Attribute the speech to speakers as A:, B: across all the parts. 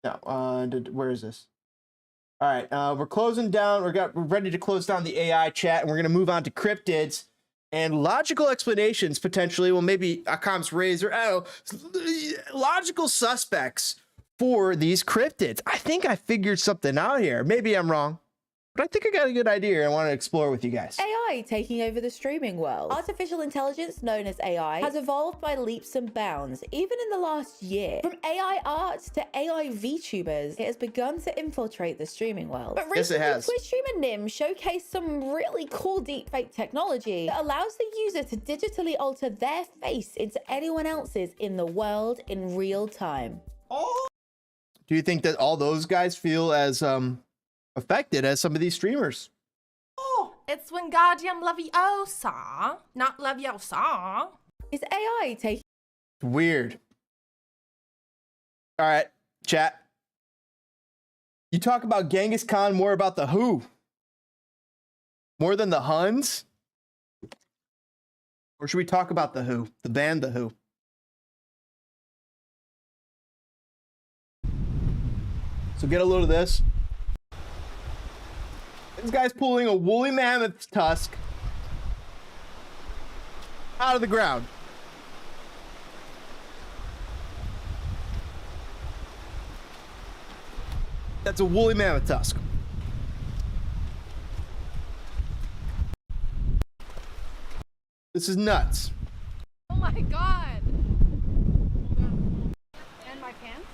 A: No, where is this? All right, we're closing down. We're ready to close down the AI chat, and we're gonna move on to cryptids and logical explanations potentially. Well, maybe Akam's raise or I don't know, logical suspects for these cryptids. I think I figured something out here. Maybe I'm wrong, but I think I got a good idea I want to explore with you guys.
B: AI taking over the streaming world. Artificial intelligence, known as AI, has evolved by leaps and bounds, even in the last year. From AI art to AI VTubers, it has begun to infiltrate the streaming world. But recently, Twitch streamer Nim showcased some really cool deepfake technology that allows the user to digitally alter their face into anyone else's in the world in real time.
A: Oh. Do you think that all those guys feel as affected as some of these streamers?
C: Oh, it's Wingardium Leviosa, not Leviosa.
B: Is AI taking...
A: Weird. All right, chat. You talk about Genghis Khan, more about the Who. More than the Huns? Or should we talk about the Who? The band The Who? So get a load of this. This guy's pulling a woolly mammoth tusk out of the ground. That's a woolly mammoth tusk. This is nuts.
C: Oh my god. And my pants?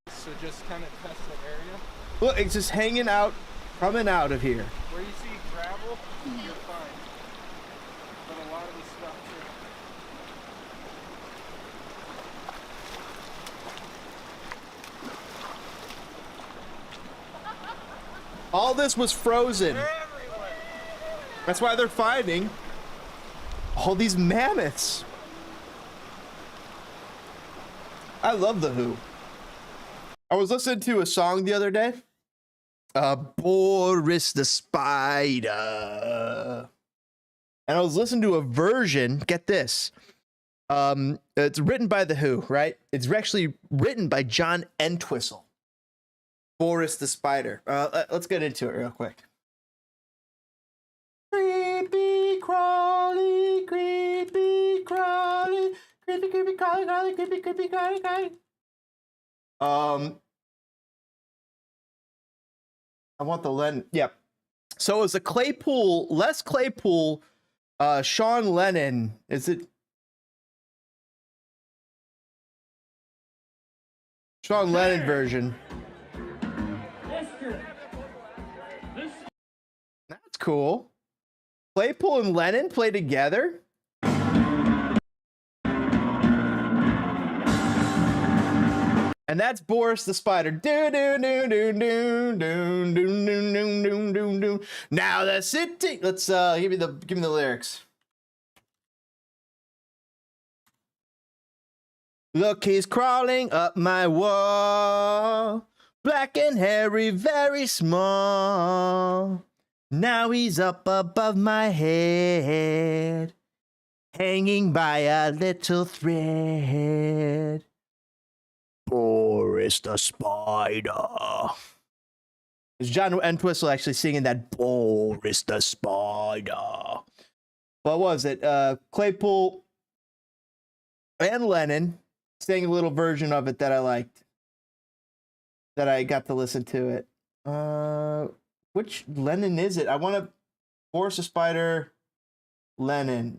D: So just kind of test the area.
A: Look, it's just hanging out, coming out of here.
D: Where you see gravel, you're fine. But a lot of the stuff
A: here. All this was frozen. That's why they're finding all these mammoths. I love the Who. I was listening to a song the other day. Boris the Spider. And I was listening to a version, get this. It's written by the Who, right? It's actually written by John Entwistle. Boris the Spider. Let's get into it real quick. Creepy crawly, creepy crawly, creepy creepy crawly, crawly, creepy creepy crawly, crawly. I want the Lennon. Yep. So it's a Claypool, Les Claypool, Sean Lennon. Is it Sean Lennon version? That's cool. Claypool and Lennon play together. And that's Boris the Spider. Do do do do do do do do do do do. Now the city. Let's give me the lyrics. Look, he's crawling up my wall, black and hairy, very small. Now he's up above my head, hanging by a little thread. Boris the Spider. Is John Entwistle actually singing that Boris the Spider? What was it? Claypool and Lennon sang a little version of it that I liked. That I got to listen to it. Which Lennon is it? I want to Boris the Spider Lennon.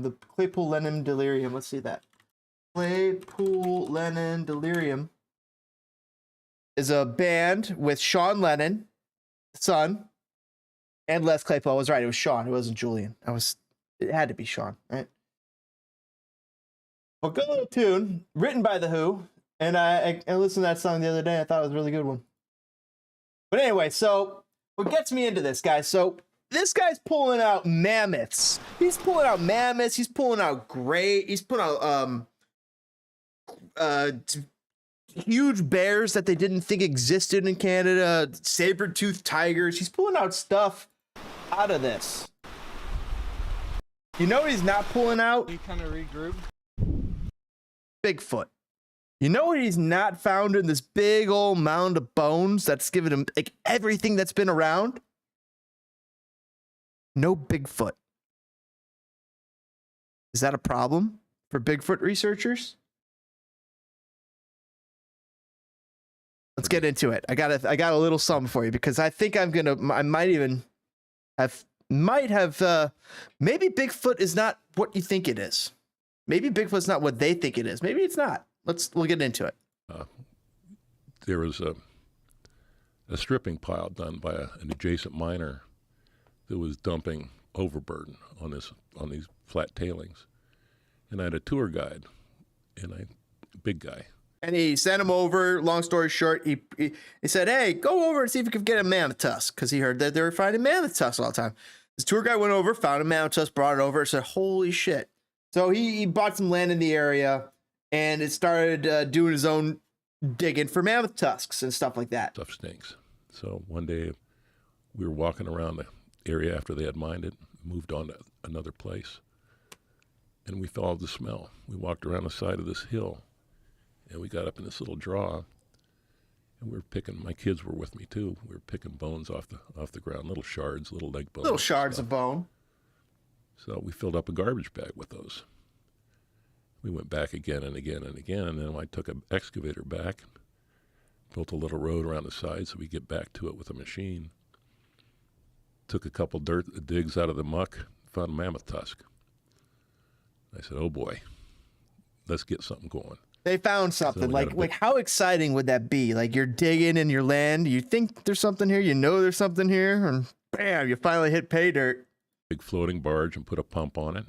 A: The Claypool Lennon Delirium. Let's see that. Claypool Lennon Delirium is a band with Sean Lennon, son, and Les Claypool. I was right. It was Sean. It wasn't Julian. It had to be Sean, right? Well, good little tune written by the Who, and I listened to that song the other day. I thought it was a really good one. But anyway, so what gets me into this, guys? So this guy's pulling out mammoths. He's pulling out mammoths. He's pulling out He's pulling out huge bears that they didn't think existed in Canada, saber-toothed tigers. He's pulling out stuff out of this. You know what he's not pulling out?
D: You kind of regroup.
A: Bigfoot. You know what he's not found in this big old mound of bones that's given him like everything that's been around? No Bigfoot. Is that a problem for Bigfoot researchers? Let's get into it. I got a little something for you because I think I might have maybe Bigfoot is not what you think it is. Maybe Bigfoot's not what they think it is. Maybe it's not. We'll get into it.
E: There was a stripping pile done by an adjacent miner that was dumping overburden on these flat tailings, and I had a tour guide, big guy.
A: And he sent him over. Long story short, he said, "Hey, go over and see if you can get a mammoth tusk," because he heard that they were finding mammoth tusks all the time. This tour guide went over, found a mammoth tusk, brought it over, and said, "Holy shit!" So he bought some land in the area, and it started doing his own digging for mammoth tusks and stuff like that.
E: Stuff stinks. So one day we were walking around the area after they had mined it, moved on to another place, and we followed the smell. We walked around the side of this hill, and we got up in this little draw, and we were picking. My kids were with me too. We were picking bones off the ground, little shards, little leg bones,
A: Little shards of bone.
E: So we filled up a garbage bag with those. We went back again and again and again, and then I took an excavator back, built a little road around the side so we get back to it with a machine. Took a couple dirt digs out of the muck, found a mammoth tusk. I said, "Oh boy, let's get something going."
A: They found something.
E: So
A: like how exciting would that be? Like you're digging in your land, you think there's something here, you know there's something here, and bam, you finally hit pay dirt.
E: Big floating barge and put a pump on it,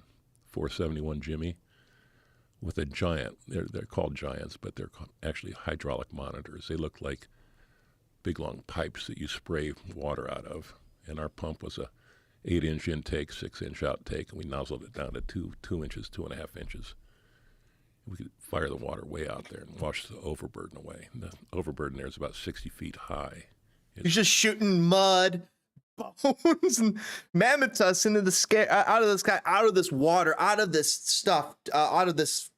E: 471 Jimmy, with a giant. They're called giants, but they're actually hydraulic monitors. They look like big long pipes that you spray water out of. And our pump was a 8-inch intake, 6-inch outtake, and we nozzled it down to 2 inches, 2.5 inches. We could fire the water way out there and wash the overburden away. And the overburden there is about 60 feet high.
A: You're just shooting mud, bones, and mammoth tusks into the sky, out of the sky, out of this water, out of this stuff, out of this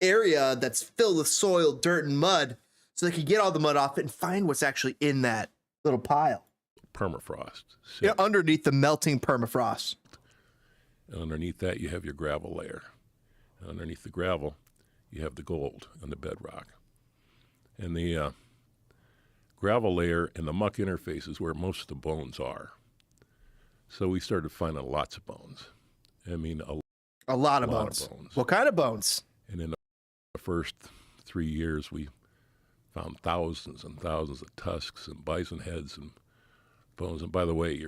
A: area that's filled with soil, dirt, and mud, so they can get all the mud off it and find what's actually in that little pile.
E: Permafrost.
A: Yeah, underneath the melting permafrost.
E: And underneath that, you have your gravel layer. And underneath the gravel, you have the gold and the bedrock. And the gravel layer and the muck interface is where most of the bones are. So we started finding lots of bones. I mean,
A: a lot of bones. What kind of bones?
E: And in the first 3 years, we found thousands and thousands of tusks and bison heads and bones. And by the way,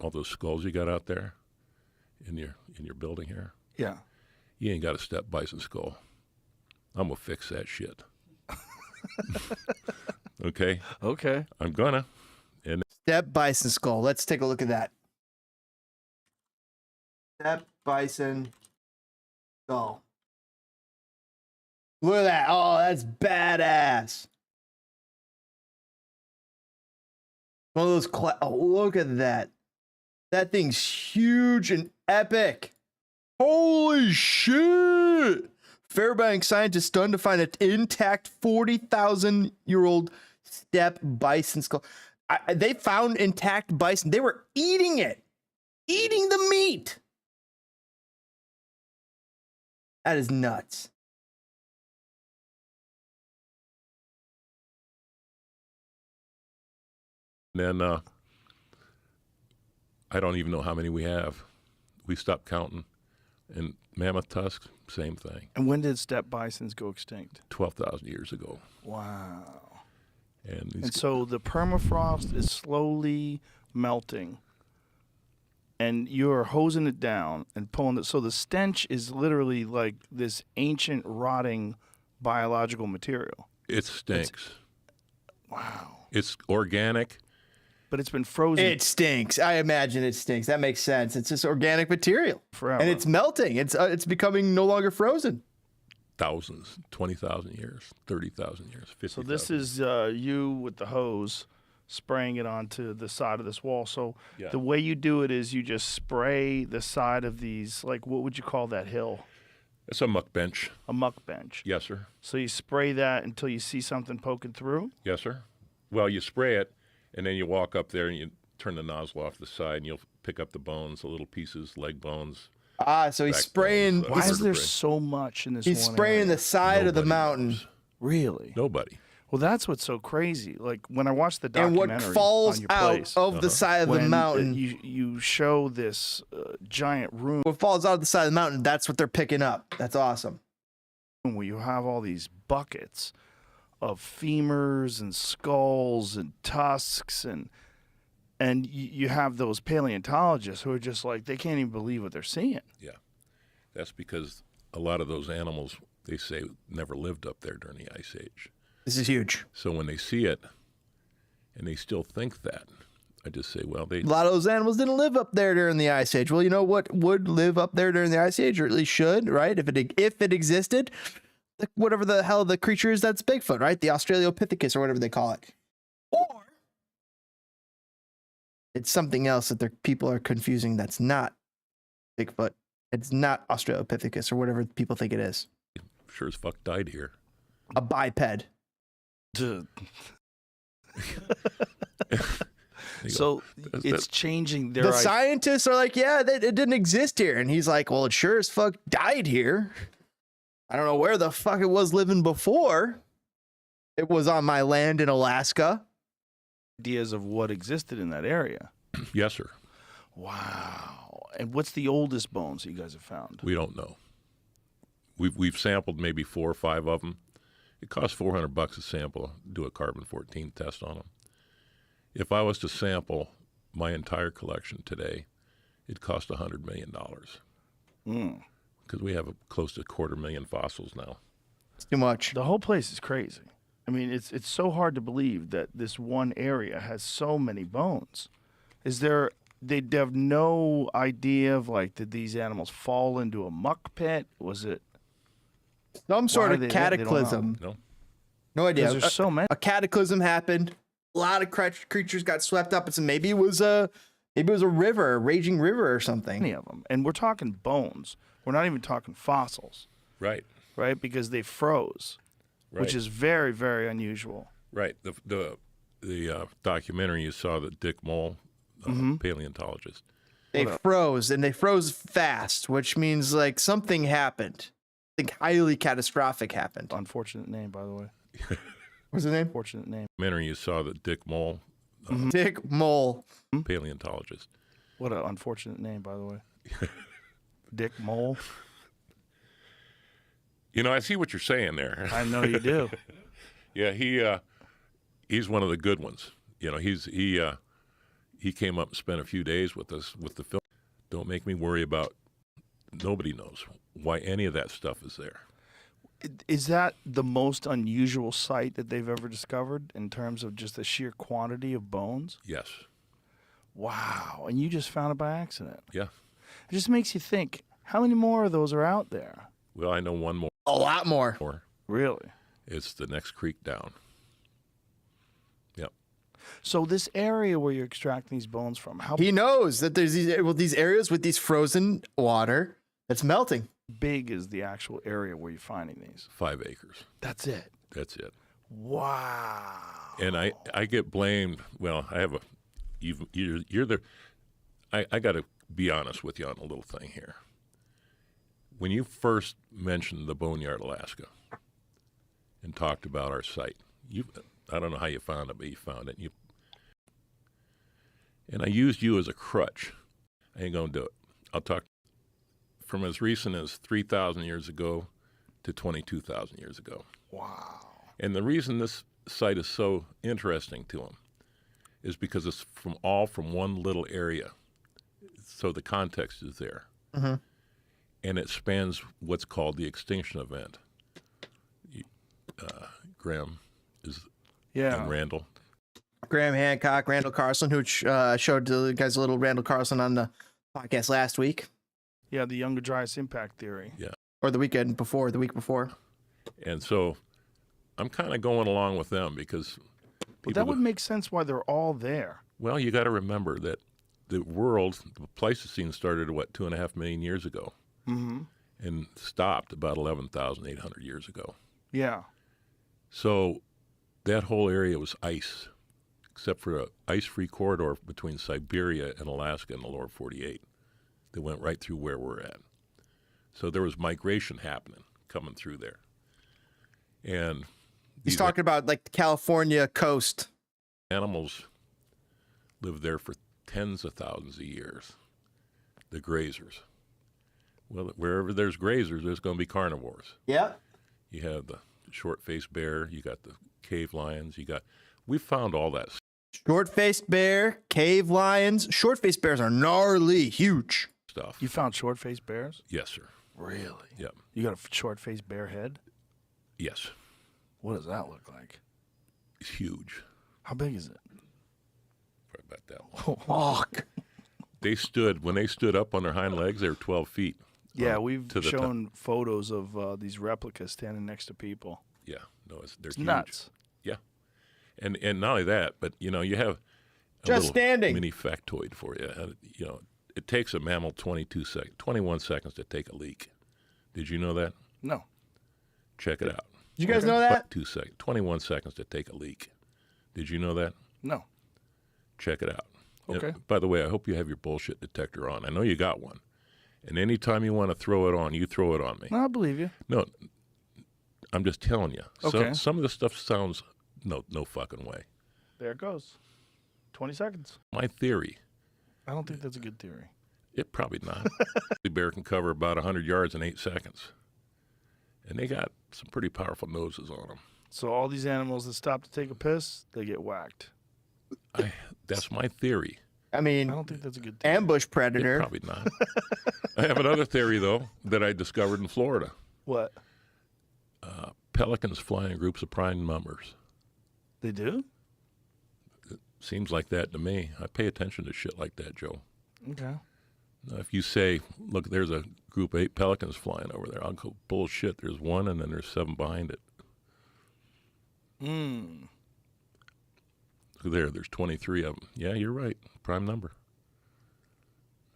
E: all those skulls you got out there in your building here,
D: Yeah.
E: you ain't got a step bison skull. I'm gonna fix that shit. Okay.
D: Okay.
E: I'm gonna. And
A: Step bison skull. Let's take a look at that. Step bison skull. Look at that. Oh, that's badass. One of those. Oh, look at that. That thing's huge and epic. Holy shit. Fairbanks scientists stunned to find an intact 40,000-year-old step bison skull. They found intact bison. They were eating it. Eating the meat. That is nuts.
E: then I don't even know how many we have. We stopped counting. And mammoth tusks, same thing.
D: And when did steppe bisons go extinct?
E: 12,000 years ago.
D: Wow.
E: And
D: so the permafrost is slowly melting, and you're hosing it down and pulling it. So the stench is literally like this ancient, rotting biological material.
E: it stinks.
D: Wow.
E: It's organic.
D: But it's been frozen
A: It stinks. I imagine it stinks. That makes sense. It's just organic material.
D: forever.
A: And it's melting. It's becoming no longer frozen.
E: Thousands, 20,000 years, 30,000 years, 50,000.
D: So this is you with the hose spraying it onto the side of this wall. So
E: Yeah.
D: the way you do it is you just spray the side of these, like, what would you call that hill?
E: It's a muck bench.
D: A muck bench.
E: Yes, sir.
D: So you spray that until you see something poking through?
E: Yes, sir. Well, you spray it, and then you walk up there and you turn the nozzle off the side, and you'll pick up the bones, the little pieces, leg bones.
A: Ah, so he's spraying.
E: Bones,
D: Why is there
E: vertebrae.
D: so much in this
A: He's
D: one
A: spraying
D: area?
A: the side of the
E: Nobody
A: mountain.
E: knows.
D: Really?
E: Nobody.
D: Well, that's what's so crazy. Like, when I watched the
A: And
D: documentary
A: what falls
D: on your
A: out
D: place,
A: of the side of the
D: when
A: mountain,
D: you show this giant room
A: what falls out of the side of the mountain, that's what they're picking up. That's awesome.
D: where you have all these buckets of femurs and skulls and tusks and you have those paleontologists who are just like, they can't even believe what they're seeing.
E: Yeah. That's because a lot of those animals, they say, never lived up there during the Ice Age.
A: This is huge.
E: So when they see it, and they still think that, I just say, well,
A: A lot of those animals didn't live up there during the Ice Age. Well, you know what would live up there during the Ice Age, or at least should, right? If it existed, whatever the hell the creature is, that's Bigfoot, right? The Australopithecus or whatever they call it. Or it's something else that people are confusing that's not Bigfoot. It's not Australopithecus or whatever people think it is.
E: sure as fuck died here.
A: A biped.
D: So it's changing their
A: The scientists are like, yeah, it didn't exist here. And he's like, well, it sure as fuck died here. I don't know where the fuck it was living before. It was on my land in Alaska.
D: ideas of what existed in that area.
E: Yes, sir.
D: Wow. And what's the oldest bones that you guys have found?
E: We don't know. We've sampled maybe 4 or 5 of them. It costs $400 a sample, do a carbon-14 test on them. If I was to sample my entire collection today, it'd cost $100 million. Because we have close to 250,000 fossils now.
A: It's too much.
D: The whole place is crazy. I mean, it's so hard to believe that this one area has so many bones. Is there? They have no idea of, like, did these animals fall into a muck pit? Was it
A: Some sort
D: Why
A: of
D: they don't know.
A: cataclysm.
E: No?
A: No idea.
D: Because there's so many.
A: A cataclysm happened. A lot of creatures got swept up. And maybe it was a river, a raging river or something.
D: Many of them, and we're talking bones. We're not even talking fossils,
E: Right.
D: right? Because they froze,
E: Right.
D: which is very, very unusual.
E: Right. The documentary you saw, that Dick Mole, paleontologist.
A: They froze, and they froze fast, which means like something happened. I think highly catastrophic happened.
D: Unfortunate name, by the way.
A: What's his name?
D: Unfortunate name.
E: Documentary you saw, that Dick Mole,
A: Dick Mole.
E: paleontologist.
D: What an unfortunate name, by the way. Dick Mole.
E: You know, I see what you're saying there.
D: I know you do.
E: Yeah, he's one of the good ones. You know, he came up and spent a few days with us with the film. Don't make me worry about. Nobody knows why any of that stuff is there.
D: Is that the most unusual site that they've ever discovered in terms of just the sheer quantity of bones?
E: Yes.
D: Wow. And you just found it by accident.
E: Yeah.
D: It just makes you think, how many more of those are out there?
E: Well, I know one more.
A: A lot more.
D: Really?
E: It's the next creek down. Yep.
D: So this area where you're extracting these bones from, how
A: He knows that there's these areas with these frozen water that's melting.
D: big is the actual area where you're finding these?
E: 5 acres.
D: That's it.
E: That's it.
D: Wow.
E: And I get blamed. Well, I have a. You're the. I got to be honest with you on a little thing here. When you first mentioned the Boneyard, Alaska, and talked about our site, I don't know how you found it, but you found it. And I used you as a crutch. I ain't gonna do it. I'll talk from as recent as 3,000 years ago to 22,000 years ago.
D: Wow.
E: And the reason this site is so interesting to them is because it's from one little area. So the context is there.
A: Mm-hmm.
E: And it spans what's called the extinction event. Graham and Randall.
A: Graham Hancock, Randall Carlson, who showed the guys a little Randall Carlson on the podcast last week.
D: Yeah, the Younger Dryas impact theory.
E: Yeah.
A: Or the week before.
E: And so I'm kind of going along with them because
D: But that would make sense why they're all there.
E: well, you got to remember that the Pleistocene started, 2.5 million years ago.
D: Mm-hmm.
E: and stopped about 11,800 years ago.
D: Yeah.
E: So that whole area was ice, except for an ice-free corridor between Siberia and Alaska in the lower 48 that went right through where we're at. So there was migration happening, coming through there. And
A: He's
E: these
A: talking about like the California coast.
E: animals lived there for tens of thousands of years, the grazers. Well, wherever there's grazers, there's going to be carnivores.
A: Yep.
E: You have the short-faced bear, you got the cave lions, we found all that
A: Short-faced bear, cave lions. Short-faced bears are gnarly, huge.
E: stuff.
D: You found short-faced bears?
E: Yes, sir.
D: Really?
E: Yep.
D: You got a short-faced bear head?
E: Yes.
D: What does that look like?
E: It's huge.
D: How big is it?
E: Probably about that one.
A: Fuck.
E: When they stood up on their hind legs, they were 12 feet.
D: Yeah, we've
E: to the top.
D: shown photos of these replicas standing next to people.
E: Yeah, no, they're
D: It's
E: huge.
D: nuts.
E: Yeah, and not only that, but you have a
A: Just
E: little
A: standing.
E: mini factoid for you. It takes a mammal 21 seconds to take a leak. Did you know that?
D: No.
E: Check it out.
A: Did you guys know that?
E: 21 seconds to take a leak. Did you know that?
D: No.
E: Check it out.
D: Okay.
E: And by the way, I hope you have your bullshit detector on. I know you got one. And anytime you want to throw it on, you throw it on me.
D: No, I believe you.
E: No, I'm just telling you.
D: Okay.
E: Some of the stuff sounds no fucking way.
D: There it goes. 20 seconds.
E: My theory,
D: I don't think that's a good theory.
E: it probably not. The bear can cover about 100 yards in 8 seconds. And they got some pretty powerful noses on them.
D: So all these animals that stop to take a piss, they get whacked.
E: That's my theory.
A: I
D: I
A: mean,
D: don't think that's a good theory.
A: ambush
E: It
A: predator.
E: probably not. I have another theory, though, that I discovered in Florida.
D: What?
E: Pelicans fly in groups of prime numbers.
D: They do?
E: Seems like that to me. I pay attention to shit like that, Joe.
D: Okay.
E: Now, if you say, look, there's a group of 8 pelicans flying over there, I'll go, bullshit, there's one and then there's 7 behind it. Look there's 23 of them. Yeah, you're right. Prime number.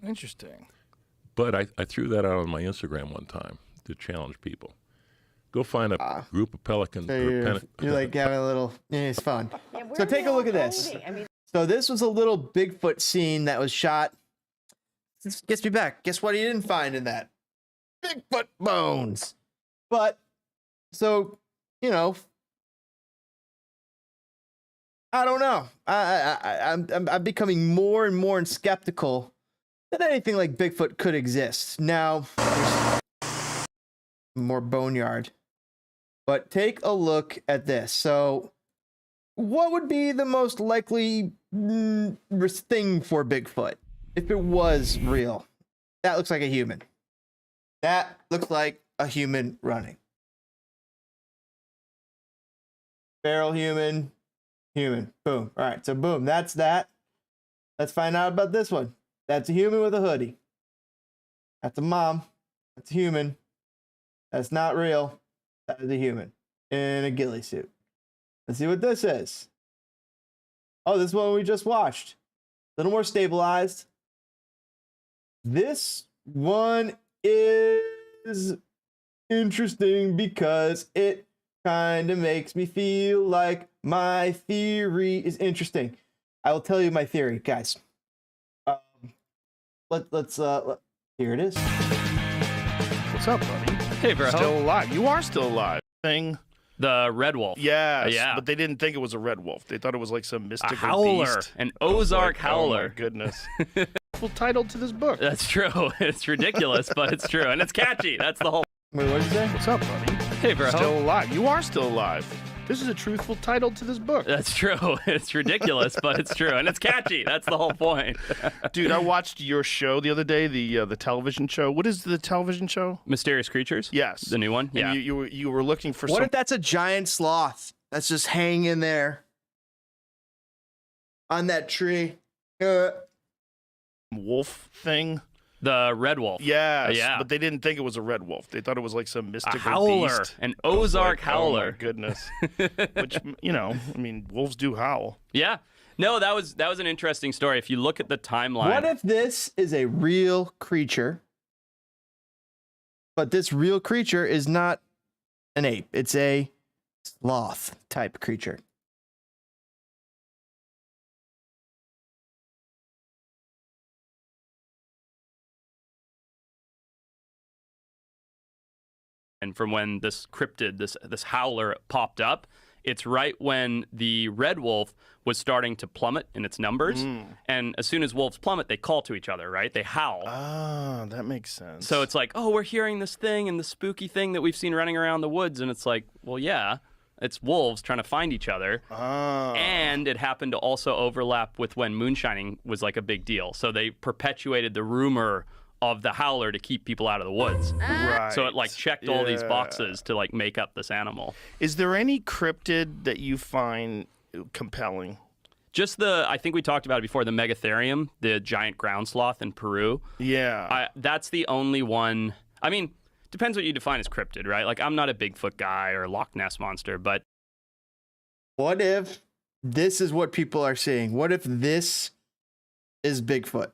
D: Interesting.
E: But I threw that out on my Instagram one time to challenge people. Go find a group of pelicans.
A: So
E: or
A: you're like having a little, it's fun. So take a look at this. So this was a little Bigfoot scene that was shot. This gets me back. Guess what he didn't find in that? Bigfoot bones. But, so, I don't know. I'm becoming more and more skeptical that anything like Bigfoot could exist. Now, there's more boneyard. But take a look at this. So, what would be the most likely thing for Bigfoot if it was real? That looks like a human. That looks like a human running. Feral human. Human. Boom. All right. So, boom. That's that. Let's find out about this one. That's a human with a hoodie. That's a mom. That's a human. That's not real. That is a human in a ghillie suit. Let's see what this is. Oh, this one we just watched. A little more stabilized. This one is interesting because it kind of makes me feel like my theory is interesting. I will tell you my theory, guys. Let's here it is.
D: What's up, buddy?
F: Hey, bro.
D: Still alive. You are still alive. Thing.
F: The red wolf.
D: Yes,
F: Yeah.
D: but they didn't think it was a red wolf. They thought it was like some
F: A
D: mystical
F: howler.
D: beast.
F: An
D: I was
F: Ozark
D: like,
F: howler.
D: Oh my goodness. Full title to this book.
F: That's true. It's ridiculous, but it's true. And it's catchy. That's the whole.
A: Wait, what did you say?
D: What's up, buddy?
F: Hey, bro.
D: Still alive. You are still alive. This is a truthful title to this book.
F: That's true. It's ridiculous, but it's true. And it's catchy. That's the whole point.
D: Dude, I watched your show the other day, the television show. What is the television show?
F: Mysterious Creatures?
D: Yes.
F: The new one?
D: And
F: Yeah.
D: you were looking for
A: What
D: some...
A: if that's a giant sloth that's just hanging there on that tree?
D: wolf thing.
F: The red wolf.
D: Yes,
F: Yeah.
D: but they didn't think it was a red wolf. They thought it was like some
F: A
D: mystical
F: howler.
D: beast.
F: An
D: I was
F: Ozark
D: like,
F: howler.
D: Oh my goodness. Which, I mean, wolves do howl.
F: Yeah. No, that was an interesting story. If you look at the timeline.
A: What if this is a real creature, But this real creature is not an ape. It's a sloth type creature.
F: And from when this cryptid, this howler popped up, it's right when the red wolf was starting to plummet in its numbers. And as soon as wolves plummet, they call to each other, right? They howl.
D: Ah, that makes sense.
F: So it's like, oh, we're hearing this thing and the spooky thing that we've seen running around the woods. And it's like, well, yeah, it's wolves trying to find each other. And it happened to also overlap with when moonshining was like a big deal. So they perpetuated the rumor of the howler to keep people out of the woods.
D: Right.
F: So it like checked all these boxes to like make up this animal.
D: Is there any cryptid that you find compelling?
F: Just I think we talked about it before, the Megatherium, the giant ground sloth in Peru.
D: Yeah.
F: That's the only one. I mean, depends what you define as cryptid, right? Like, I'm not a Bigfoot guy or a Loch Ness monster, but
A: What if this is what people are seeing? What if this is Bigfoot?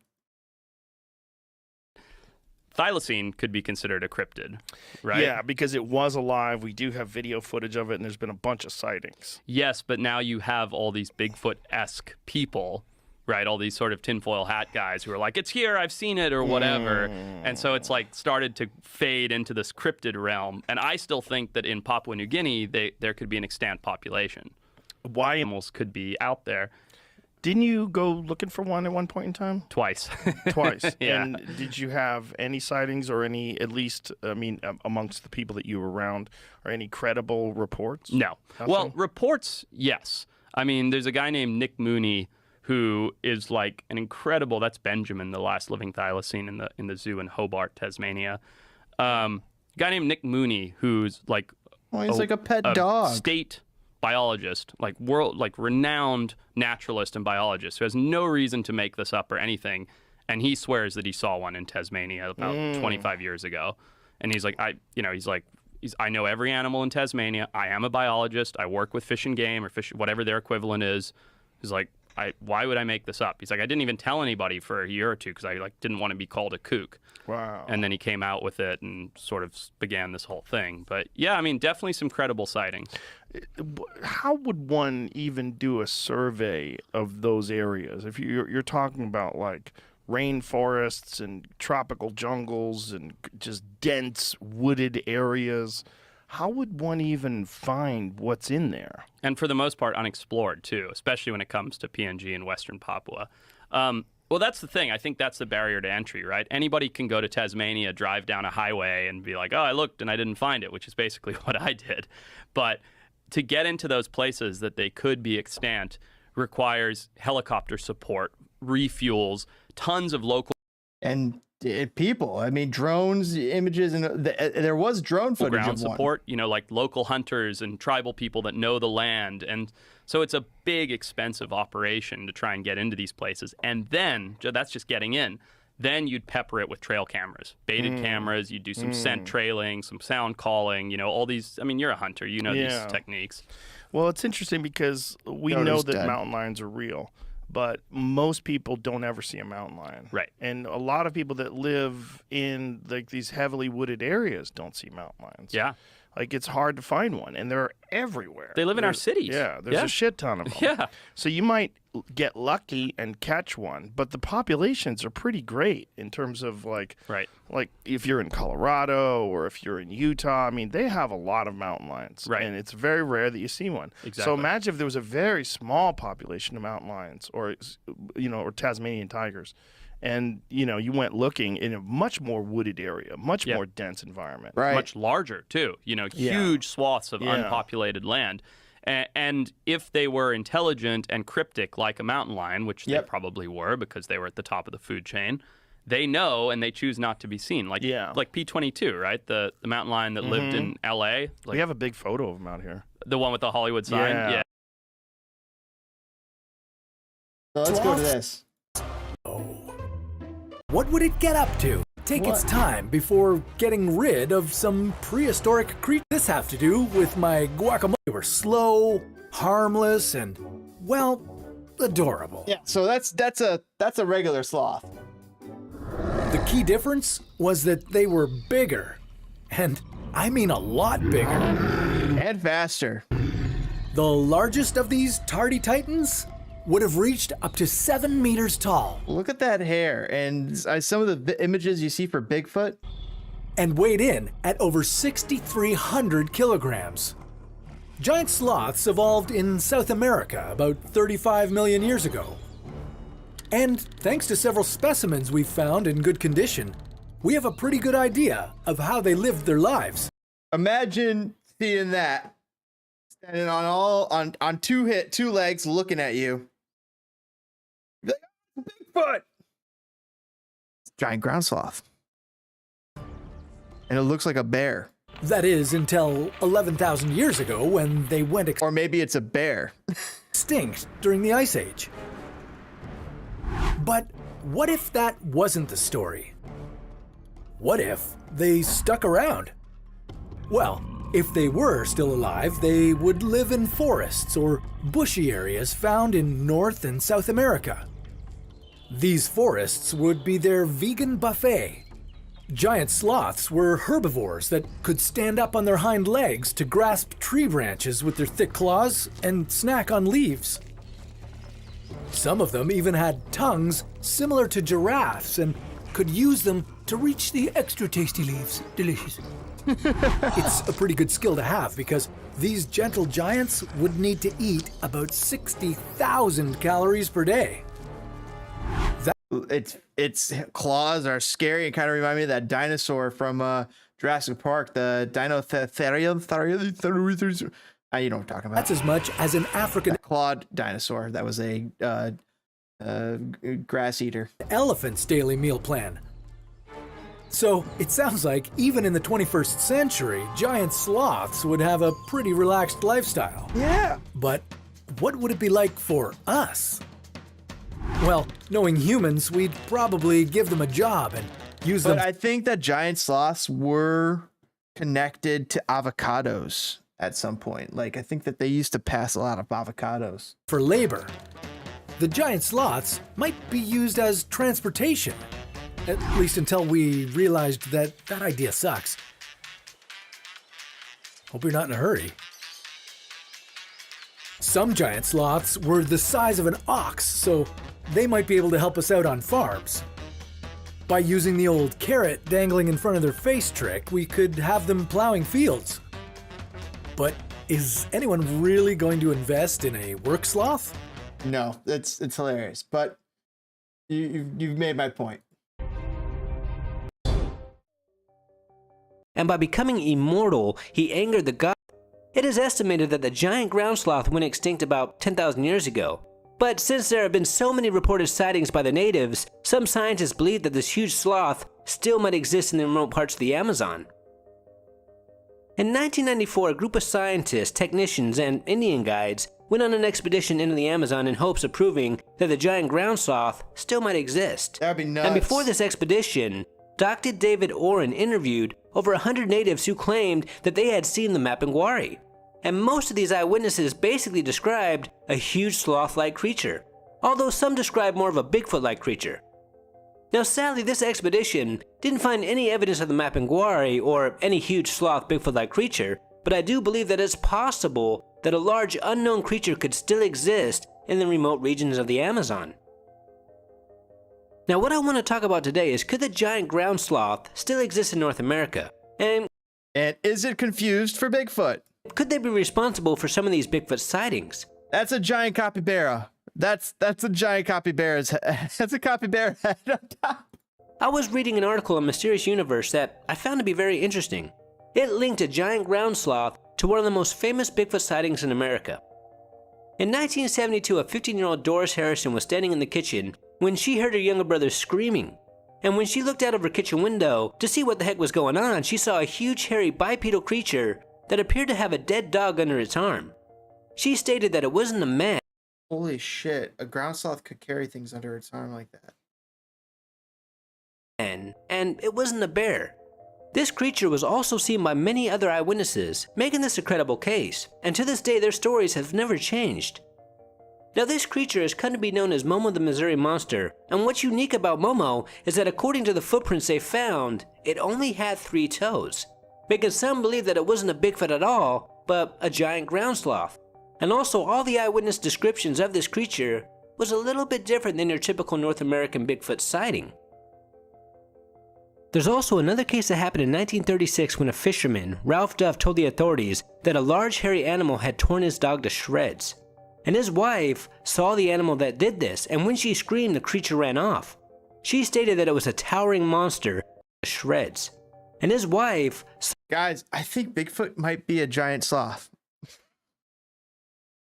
F: thylacine could be considered a cryptid, right?
D: Yeah, because it was alive. We do have video footage of it, and there's been a bunch of sightings.
F: Yes, but now you have all these Bigfoot-esque people, right? All these sort of tinfoil hat guys who are like, it's here, I've seen it, or whatever. And so it's like started to fade into this cryptid realm. And I still think that in Papua New Guinea, there could be an extant population.
D: Why?
F: Animals could be out there.
D: Didn't you go looking for one at one point in time?
F: Twice.
D: Twice.
F: Yeah.
D: And did you have any sightings or any, at least, I mean, amongst the people that you were around, or any credible reports?
F: No.
D: How
F: Well,
D: so?
F: reports, yes. I mean, there's a guy named Nick Mooney who is like an incredible, that's Benjamin, the last living thylacine in the zoo in Hobart, Tasmania. Guy named Nick Mooney who's like
A: He's like a pet dog.
F: State biologist, like renowned naturalist and biologist who has no reason to make this up or anything, and he swears that he saw one in Tasmania about 25 years ago. And he's like, I know every animal in Tasmania. I am a biologist. I work with Fish and Game or fish, whatever their equivalent is. He's like, why would I make this up? He's like, I didn't even tell anybody for a year or two because I didn't want to be called a kook.
D: Wow.
F: And then he came out with it and sort of began this whole thing. But yeah, I mean, definitely some credible sightings.
D: How would one even do a survey of those areas? If you're talking about like rainforests and tropical jungles and just dense wooded areas, how would one even find what's in there?
F: And for the most part, unexplored too, especially when it comes to PNG and Western Papua. Well, that's the thing. I think that's the barrier to entry, right? Anybody can go to Tasmania, drive down a highway, and be like, oh, I looked and I didn't find it, which is basically what I did. But to get into those places that they could be extant requires helicopter support, refuels, tons of local
A: And people, I mean, drones, images, and there was drone footage
F: ground
A: of one.
F: support, like local hunters and tribal people that know the land. And so it's a big, expensive operation to try and get into these places. And then, that's just getting in. Then you'd pepper it with trail cameras, baited cameras. You'd do some scent trailing, some sound calling, all these. I mean, you're a hunter. You know these techniques.
D: Well, it's interesting because we know that mountain lions are real, but most people don't ever see a mountain lion.
F: Right.
D: And a lot of people that live in like these heavily wooded areas don't see mountain lions.
F: Yeah.
D: Like, it's hard to find one, and they're everywhere.
F: They live in our cities.
D: Yeah, there's a shit ton of them.
F: Yeah.
D: So you might get lucky and catch one, but the populations are pretty great in terms of, like if you're in Colorado or if you're in Utah, I mean, they have a lot of mountain lions.
F: Right.
D: And it's very rare that you see one.
F: Exactly.
D: So imagine if there was a very small population of mountain lions or Tasmanian tigers. And, you went looking in a much more wooded area, much more dense environment.
A: Right.
F: Much larger, too. Huge swaths of unpopulated land. And if they were intelligent and cryptic like a mountain lion, which they probably were because they were at the top of the food chain, they know and they choose not to be seen. Like P-22, right? The mountain lion that lived in L.A.
D: We have a big photo of him out here.
F: The one with the Hollywood sign?
D: Yeah.
A: So let's go to this.
G: What would it get up to? Take its time before getting rid of some prehistoric creatures. This have to do with my guacamole. They were slow, harmless, and, well, adorable.
A: Yeah, so that's a regular sloth.
G: The key difference was that they were bigger And I mean a lot bigger.
A: And faster.
G: The largest of these tardy titans would have reached up to 7 meters tall.
A: Look at that hair and some of the images you see for Bigfoot.
G: And weighed in at over 6,300 kilograms. Giant sloths evolved in South America about 35 million years ago. And thanks to several specimens we've found in good condition, we have a pretty good idea of how they lived their lives.
A: Imagine seeing that. Standing on two legs looking at you. Bigfoot! Giant ground sloth. And it looks like a bear.
G: That is, until 11,000 years ago when they went
A: Or maybe it's a bear.
G: extinct during the Ice Age. But what if that wasn't the story? What if they stuck around? Well, if they were still alive, they would live in forests or bushy areas found in North and South America. These forests would be their vegan buffet. Giant sloths were herbivores that could stand up on their hind legs to grasp tree branches with their thick claws and snack on leaves. Some of them even had tongues similar to giraffes and could use them to reach the extra tasty leaves. Delicious. It's a pretty good skill to have because these gentle giants would need to eat about 60,000 calories per day.
A: Its claws are scary and kind of remind me of that dinosaur from Jurassic Park, the Dinotherium. You know what I'm talking about.
G: That's as much as an African
A: clawed dinosaur. That was a grass eater.
G: Elephant's daily meal plan. So it sounds like even in the 21st century, giant sloths would have a pretty relaxed lifestyle.
A: Yeah.
G: But what would it be like for us? Well, knowing humans, we'd probably give them a job and use them.
A: But I think that giant sloths were connected to avocados at some point. Like, I think that they used to pass a lot of avocados.
G: For labor. The giant sloths might be used as transportation. At least until we realized that that idea sucks. Hope you're not in a hurry. Some giant sloths were the size of an ox, so they might be able to help us out on farms. By using the old carrot dangling in front of their face trick, we could have them plowing fields. But is anyone really going to invest in a work sloth?
A: No, it's hilarious, but you've made my point.
H: And by becoming immortal, he angered the gods. It is estimated that the giant ground sloth went extinct about 10,000 years ago. But since there have been so many reported sightings by the natives, some scientists believe that this huge sloth still might exist in the remote parts of the Amazon. In 1994, a group of scientists, technicians, and Indian guides went on an expedition into the Amazon in hopes of proving that the giant ground sloth still might exist.
A: That'd be nuts.
H: And before this expedition, Dr. David Oren interviewed over 100 natives who claimed that they had seen the Mapinguari. And most of these eyewitnesses basically described a huge sloth-like creature, although some described more of a Bigfoot-like creature. Now sadly, this expedition didn't find any evidence of the Mapinguari or any huge sloth Bigfoot-like creature, but I do believe that it's possible that a large unknown creature could still exist in the remote regions of the Amazon. Now what I want to talk about today is, could the giant ground sloth still exist in North America? And
A: is it confused for Bigfoot?
H: Could they be responsible for some of these Bigfoot sightings?
A: That's a giant capybara. That's a giant capybara's head. That's a capybara head on top.
H: I was reading an article on Mysterious Universe that I found to be very interesting. It linked a giant ground sloth to one of the most famous Bigfoot sightings in America. In 1972, a 15-year-old Doris Harrison was standing in the kitchen when she heard her younger brother screaming. And when she looked out of her kitchen window to see what the heck was going on, she saw a huge hairy bipedal creature that appeared to have a dead dog under its arm. She stated that it wasn't a man.
A: Holy shit, a ground sloth could carry things under its arm like that.
H: And it wasn't a bear. This creature was also seen by many other eyewitnesses, making this a credible case, and to this day their stories have never changed. Now this creature has come to be known as Momo the Missouri Monster, and what's unique about Momo is that according to the footprints they found, it only had 3 toes. making some believe that it wasn't a Bigfoot at all, but a giant ground sloth. And also, all the eyewitness descriptions of this creature was a little bit different than your typical North American Bigfoot sighting. There's also another case that happened in 1936 when a fisherman, Ralph Duff, told the authorities that a large hairy animal had torn his dog to shreds. And his wife saw the animal that did this, and when she screamed, the creature ran off. She stated that it was a towering monster to shreds. And his wife...
A: Guys, I think Bigfoot might be a giant sloth.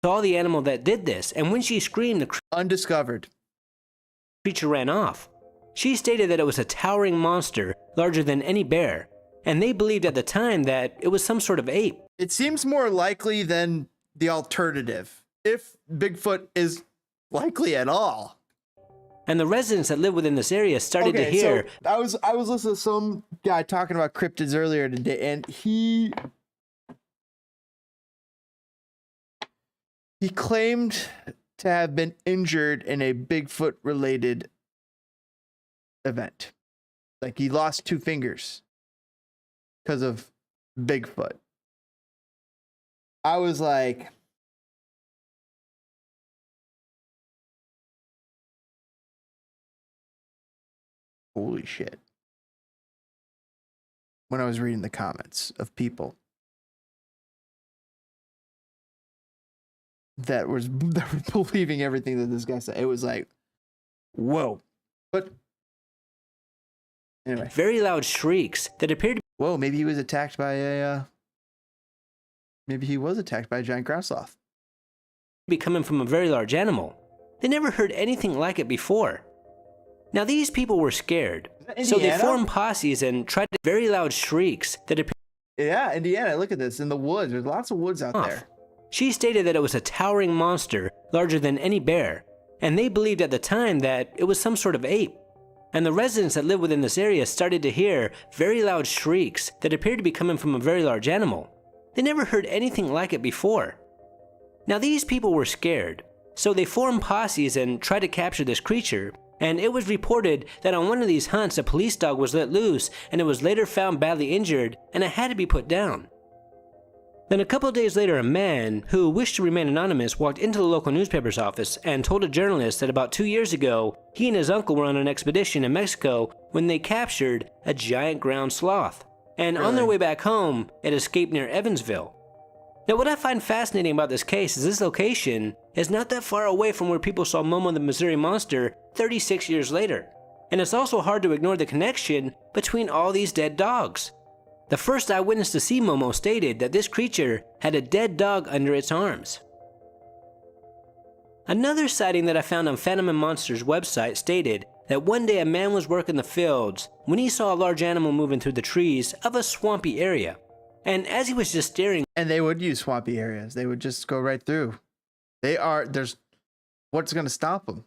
H: Saw the animal that did this, and when she screamed, the
A: Undiscovered.
H: creature ran off. She stated that it was a towering monster larger than any bear, and they believed at the time that it was some sort of ape.
A: It seems more likely than the alternative, if Bigfoot is likely at all.
H: And the residents that live within this area started to hear...
A: So I was listening to some guy talking about cryptids earlier today, and he claimed to have been injured in a Bigfoot related event. Like he lost 2 fingers because of Bigfoot. I was like, holy shit. When I was reading the comments of people that were believing everything that this guy said, it was like, whoa. But anyway,
H: very loud shrieks that appeared to
A: whoa, maybe he was attacked by a giant ground sloth.
H: be coming from a very large animal. They never heard anything like it before. Now these people were scared, so they formed posses and tried to... Very loud shrieks that appeared...
A: Yeah, Indiana, look at this, in the woods. There's lots of woods out there.
H: She stated that it was a towering monster larger than any bear, and they believed at the time that it was some sort of ape. And the residents that live within this area started to hear very loud shrieks that appeared to be coming from a very large animal. They never heard anything like it before. Now these people were scared, so they formed posses and tried to capture this creature, and it was reported that on one of these hunts a police dog was let loose and it was later found badly injured and it had to be put down. Then a couple of days later, a man who wished to remain anonymous walked into the local newspaper's office and told a journalist that about 2 years ago, he and his uncle were on an expedition in Mexico when they captured a giant ground sloth. And on their way back home, it escaped near Evansville. Now what I find fascinating about this case is this location is not that far away from where people saw Momo the Missouri Monster 36 years later. And it's also hard to ignore the connection between all these dead dogs. The first eyewitness to see Momo stated that this creature had a dead dog under its arms. Another sighting that I found on Phantom and Monsters website stated that one day a man was working the fields when he saw a large animal moving through the trees of a swampy area. And as he was just staring...
A: And they would use swampy areas. They would just go right through. What's going to stop them?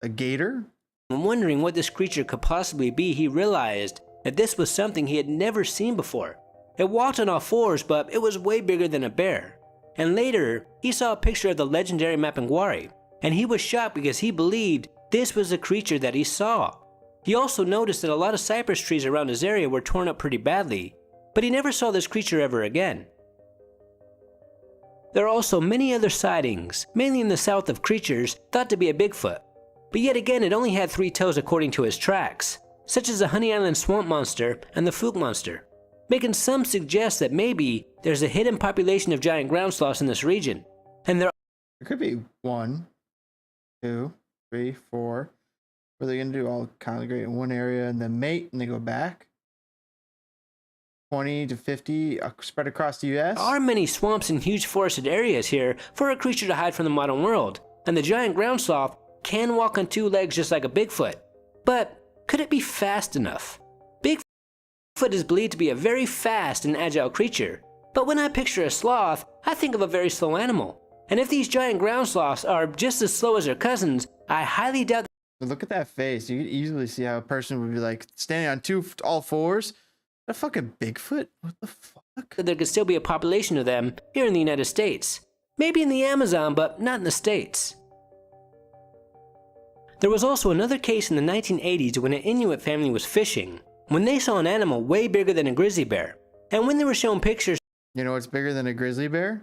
A: A gator?
H: And wondering what this creature could possibly be, he realized that this was something he had never seen before. It walked on all fours, but it was way bigger than a bear. And later, he saw a picture of the legendary Mapinguari, and he was shocked because he believed this was the creature that he saw. He also noticed that a lot of cypress trees around his area were torn up pretty badly, but he never saw this creature ever again. There are also many other sightings, mainly in the south, of creatures thought to be a Bigfoot. But yet again, it only had 3 toes according to his tracks, such as the Honey Island Swamp Monster and the Fluke Monster, making some suggest that maybe there's a hidden population of giant ground sloths in this region. And there
A: could be 1, 2, 3, 4. Where they're going to do all congregate in one area and then mate and they go back. 20 to 50 spread across the U.S.
H: There are many swamps and huge forested areas here for a creature to hide from the modern world, and the giant ground sloth can walk on 2 legs just like a Bigfoot. But could it be fast enough? Bigfoot is believed to be a very fast and agile creature, but when I picture a sloth, I think of a very slow animal. And if these giant ground sloths are just as slow as their cousins, I highly doubt.
A: Look at that face. You can easily see how a person would be like standing on all fours. A fucking Bigfoot? What the fuck?
H: That there could still be a population of them here in the United States. Maybe in the Amazon, but not in the States. There was also another case in the 1980s when an Inuit family was fishing, when they saw an animal way bigger than a grizzly bear. And when they were shown pictures
A: You know what's bigger than a grizzly bear?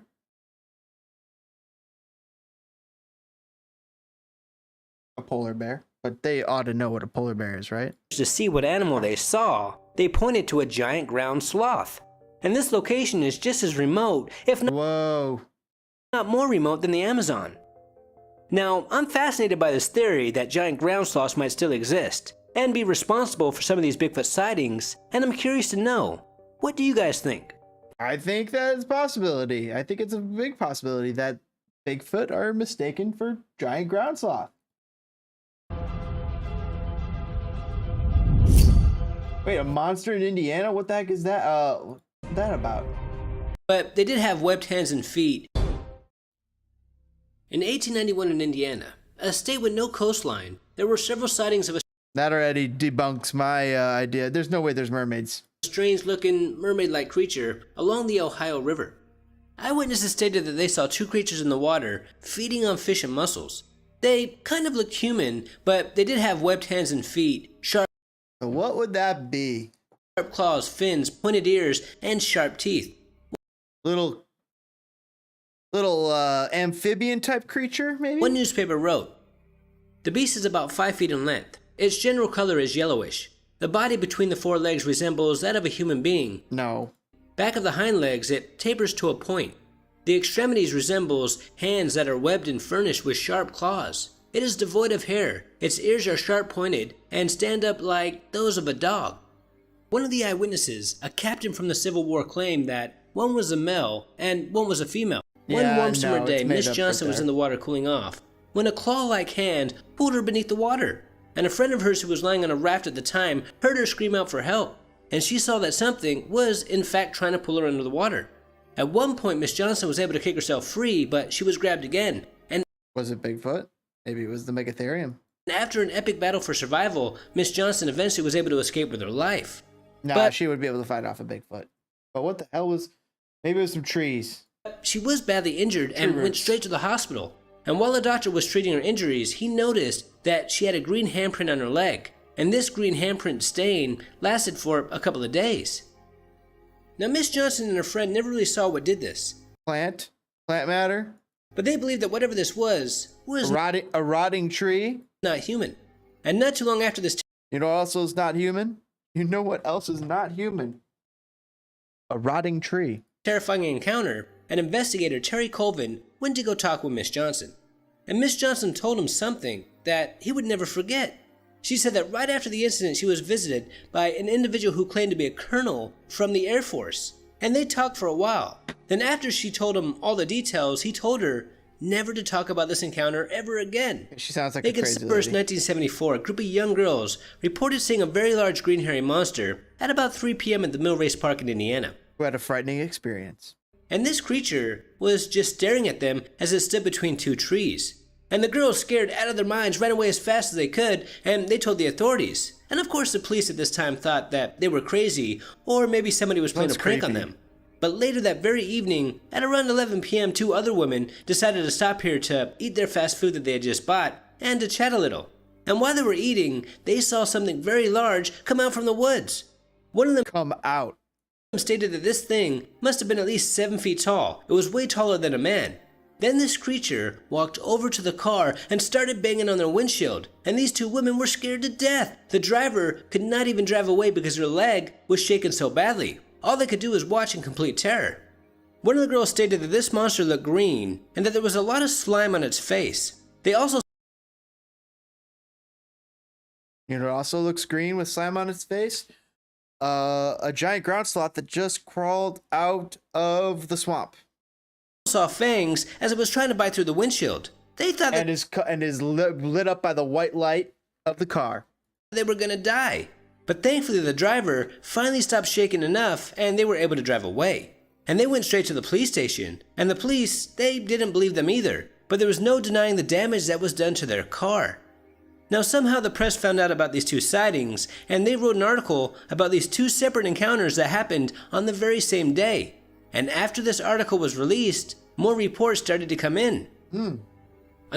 A: A polar bear. But they ought to know what a polar bear is, right?
H: to see what animal they saw, they pointed to a giant ground sloth. And this location is just as remote, if
A: Whoa.
H: not more remote than the Amazon. Now, I'm fascinated by this theory that giant ground sloths might still exist and be responsible for some of these Bigfoot sightings, and I'm curious to know, what do you guys think?
A: I think that is a possibility. I think it's a big possibility that Bigfoot are mistaken for giant ground sloth. Wait, a monster in Indiana? What the heck is that? What's that about?
H: But they did have webbed hands and feet. In 1891 in Indiana, a state with no coastline, there were several sightings of a
A: That already debunks my idea. There's no way there's mermaids.
H: strange-looking mermaid-like creature along the Ohio River. Eyewitnesses stated that they saw two creatures in the water feeding on fish and mussels. They kind of looked human, but they did have webbed hands and feet, sharp
A: So what would that be?
H: claws, fins, pointed ears, and sharp teeth.
A: Little amphibian type creature, maybe?
H: One newspaper wrote, "The beast is about 5 feet in length. Its general color is yellowish. The body between the four legs resembles that of a human being.
A: No.
H: Back of the hind legs, it tapers to a point. The extremities resembles hands that are webbed and furnished with sharp claws. It is devoid of hair. Its ears are sharp pointed and stand up like those of a dog." One of the eyewitnesses, a captain from the Civil War, claimed that one was a male and one was a female. One
A: Yeah,
H: warm summer
A: no,
H: day,
A: it's made
H: Miss
A: up
H: Johnson
A: right
H: was
A: there.
H: in the water cooling off when a claw-like hand pulled her beneath the water. And a friend of hers who was lying on a raft at the time heard her scream out for help, and she saw that something was in fact trying to pull her under the water. At one point, Miss Johnson was able to kick herself free, but she was grabbed again. And
A: Was it Bigfoot? Maybe it was the Megatherium.
H: after an epic battle for survival, Miss Johnson eventually was able to escape with her life.
A: Nah,
H: But-
A: she would be able to fight off a Bigfoot. But what the hell was... Maybe it was some trees.
H: She was badly injured and went straight to the hospital. And while the doctor was treating her injuries, he noticed that she had a green handprint on her leg. And this green handprint stain lasted for a couple of days. Now, Miss Johnson and her friend never really saw what did this,
A: Plant matter.
H: but they believed that whatever this was
A: A rotting tree.
H: not human. And not too long after this
A: You know what else is not human? You know what else is not human? A rotting tree.
H: terrifying encounter, an investigator, Terry Colvin, went to go talk with Miss Johnson. And Miss Johnson told him something that he would never forget. She said that right after the incident, she was visited by an individual who claimed to be a colonel from the Air Force. And they talked for a while. Then after she told him all the details, he told her never to talk about this encounter ever again.
A: She sounds like
H: Back
A: a
H: in
A: crazy
H: September
A: lady.
H: 1974, a group of young girls reported seeing a very large green hairy monster at about 3 p.m. at the Mill Race Park in Indiana.
A: Who had a frightening experience.
H: And this creature was just staring at them as it stood between two trees. And the girls, scared out of their minds, ran away as fast as they could, and they told the authorities. And of course the police at this time thought that they were crazy, or maybe somebody was playing
A: That's
H: a prank on
A: creepy.
H: them. But later that very evening, at around 11 p.m., two other women decided to stop here to eat their fast food that they had just bought, and to chat a little. And while they were eating, they saw something very large come out from the woods. One of them
A: Come out.
H: stated that this thing must have been at least 7 feet tall. It was way taller than a man. Then this creature walked over to the car and started banging on their windshield, and these two women were scared to death. The driver could not even drive away because her leg was shaken so badly. All they could do was watch in complete terror. One of the girls stated that this monster looked green and that there was a lot of slime on its face. They also
A: You know what also looks green with slime on its face? A giant ground sloth that just crawled out of the swamp.
H: saw fangs as it was trying to bite through the windshield. They thought that
A: And is lit up by the white light of the car.
H: they were gonna die. But thankfully the driver finally stopped shaking enough and they were able to drive away. And they went straight to the police station. And the police, they didn't believe them either. But there was no denying the damage that was done to their car. Now somehow the press found out about these two sightings and they wrote an article about these two separate encounters that happened on the very same day. And after this article was released, more reports started to come in. On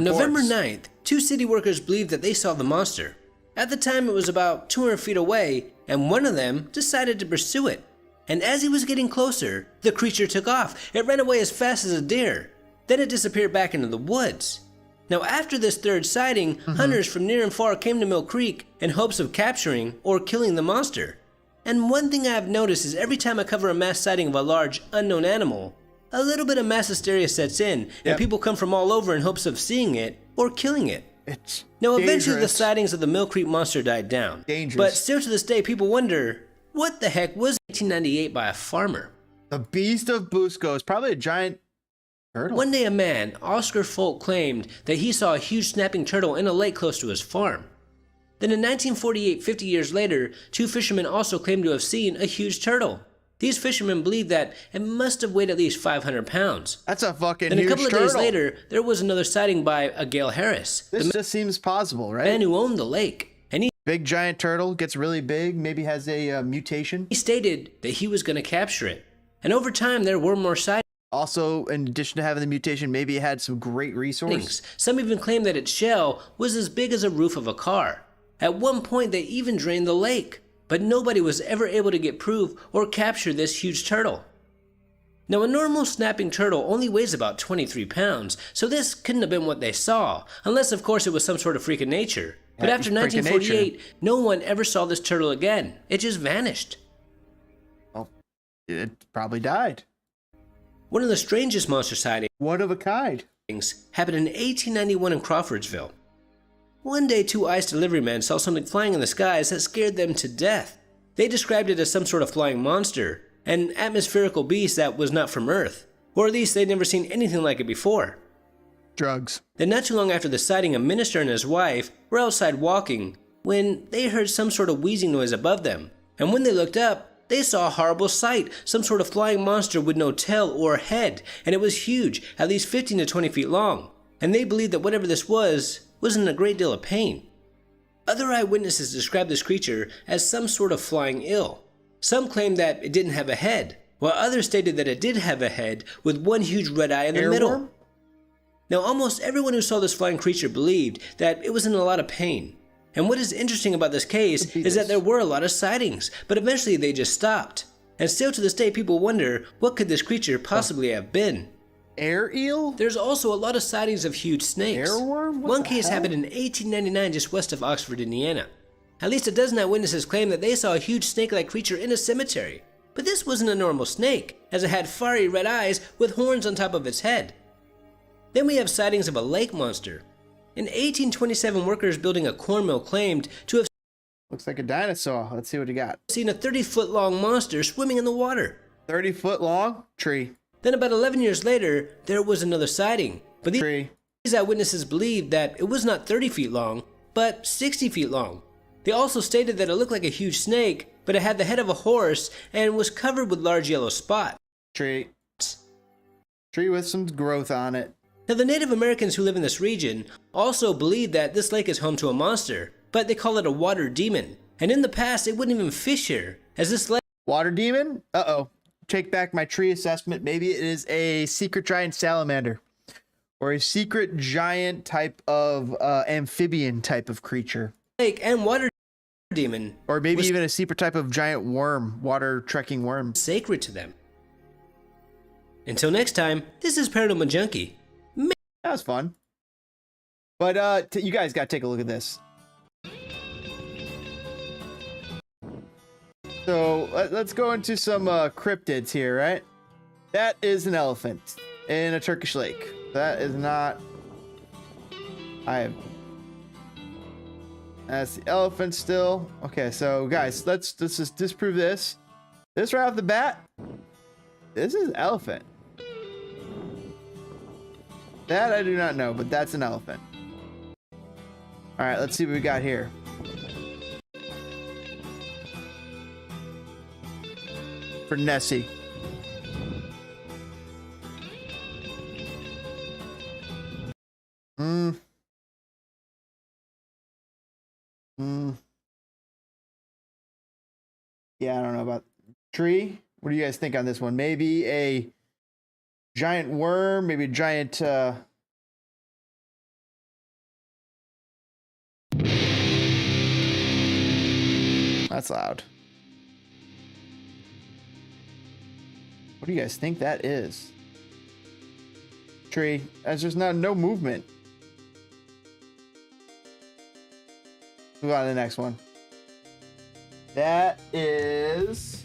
H: November 9th, two city workers believed that they saw the monster. At the time, it was about 200 feet away, and one of them decided to pursue it. And as he was getting closer, the creature took off. It ran away as fast as a deer. Then it disappeared back into the woods. Now after this third sighting, hunters from near and far came to Mill Creek in hopes of capturing or killing the monster. And one thing I have noticed is every time I cover a mass sighting of a large, unknown animal, a little bit of mass hysteria sets in, and people come from all over in hopes of seeing it or killing it.
A: It's
H: Now eventually the
A: dangerous.
H: sightings of the Mill Creek monster died down.
A: Dangerous.
H: But still to this day people wonder, what the heck was 1898 by a farmer?
A: The Beast of Busco is probably a giant turtle.
H: One day a man, Oscar Folk, claimed that he saw a huge snapping turtle in a lake close to his farm. Then in 1948, 50 years later, 2 fishermen also claimed to have seen a huge turtle. These fishermen believed that it must have weighed at least 500 pounds.
A: That's a fucking
H: Then a
A: huge
H: couple of
A: turtle.
H: days later, there was another sighting by a Gail Harris,
A: This
H: the
A: just seems possible, right?
H: man who owned the lake. And
A: Big giant turtle gets really big, maybe has a mutation.
H: he stated that he was going to capture it. And over time, there were more sightings.
A: Also, in addition to having the mutation, maybe it had some great resources.
H: Some even claimed that its shell was as big as a roof of a car. At one point, they even drained the lake, but nobody was ever able to get proof or capture this huge turtle. Now, a normal snapping turtle only weighs about 23 pounds, so this couldn't have been what they saw, unless of course it was some sort of freak of nature. But
A: Yeah,
H: after
A: freak of
H: 1948, no one ever saw this turtle again. It just vanished.
A: Well, it probably died.
H: One of the strangest monster sightings
A: One of a kind.
H: happened in 1891 in Crawfordsville. One day, 2 ice delivery men saw something flying in the skies that scared them to death. They described it as some sort of flying monster, an atmospherical beast that was not from Earth, or at least they'd never seen anything like it before.
A: Drugs.
H: Then not too long after the sighting, a minister and his wife were outside walking when they heard some sort of wheezing noise above them. And when they looked up, they saw a horrible sight, some sort of flying monster with no tail or head, and it was huge, at least 15 to 20 feet long. And they believed that whatever this was in a great deal of pain. Other eyewitnesses described this creature as some sort of flying eel. Some claimed that it didn't have a head, while others stated that it did have a head with one huge red eye in the middle. Now, almost everyone who saw this flying creature believed that it was in a lot of pain. And what is interesting about this case is that there were a lot of sightings, but eventually they just stopped. And still to this day, people wonder, what could this creature possibly have been?
A: Air eel?
H: There's also a lot of sightings of huge snakes.
A: Airworm? What
H: One
A: the
H: case
A: hell?
H: happened in 1899 just west of Oxford, Indiana. At least a dozen eyewitnesses claim that they saw a huge snake-like creature in a cemetery. But this wasn't a normal snake, as it had fiery red eyes with horns on top of its head. Then we have sightings of a lake monster. In 1827, workers building a corn mill claimed to have
A: Looks like a dinosaur. Let's see what you got.
H: seen a 30-foot-long monster swimming in the water.
A: 30 foot long tree.
H: Then about 11 years later, there was another sighting. But
A: Tree.
H: these eyewitnesses believed that it was not 30 feet long, but 60 feet long. They also stated that it looked like a huge snake, but it had the head of a horse and was covered with large yellow spots.
A: Tree. Tree with some growth on it.
H: Now, the Native Americans who live in this region also believe that this lake is home to a monster, but they call it a water demon. And in the past, they wouldn't even fish here, as this lake
A: Water demon? Uh-oh. Take back my tree assessment. Maybe it is a secret giant salamander. Or a secret giant type of amphibian type of creature.
H: and water demon
A: Or maybe
H: was
A: even a secret type of giant worm. Water trekking worm.
H: sacred to them. Until next time, this is Paranormal Junkie.
A: That was fun. But you guys got to take a look at this. So let's go into some cryptids here, right? That is an elephant in a Turkish lake. That is not. That's the elephant still. Okay, so guys, let's just disprove this. This right off the bat. This is an elephant. That I do not know, but that's an elephant. All right, let's see what we got here. For Nessie. Yeah, I don't know about tree. What do you guys think on this one? Maybe a giant worm, maybe a giant That's loud. What do you guys think that is? Tree. As there's no movement. Move on to the next one. That is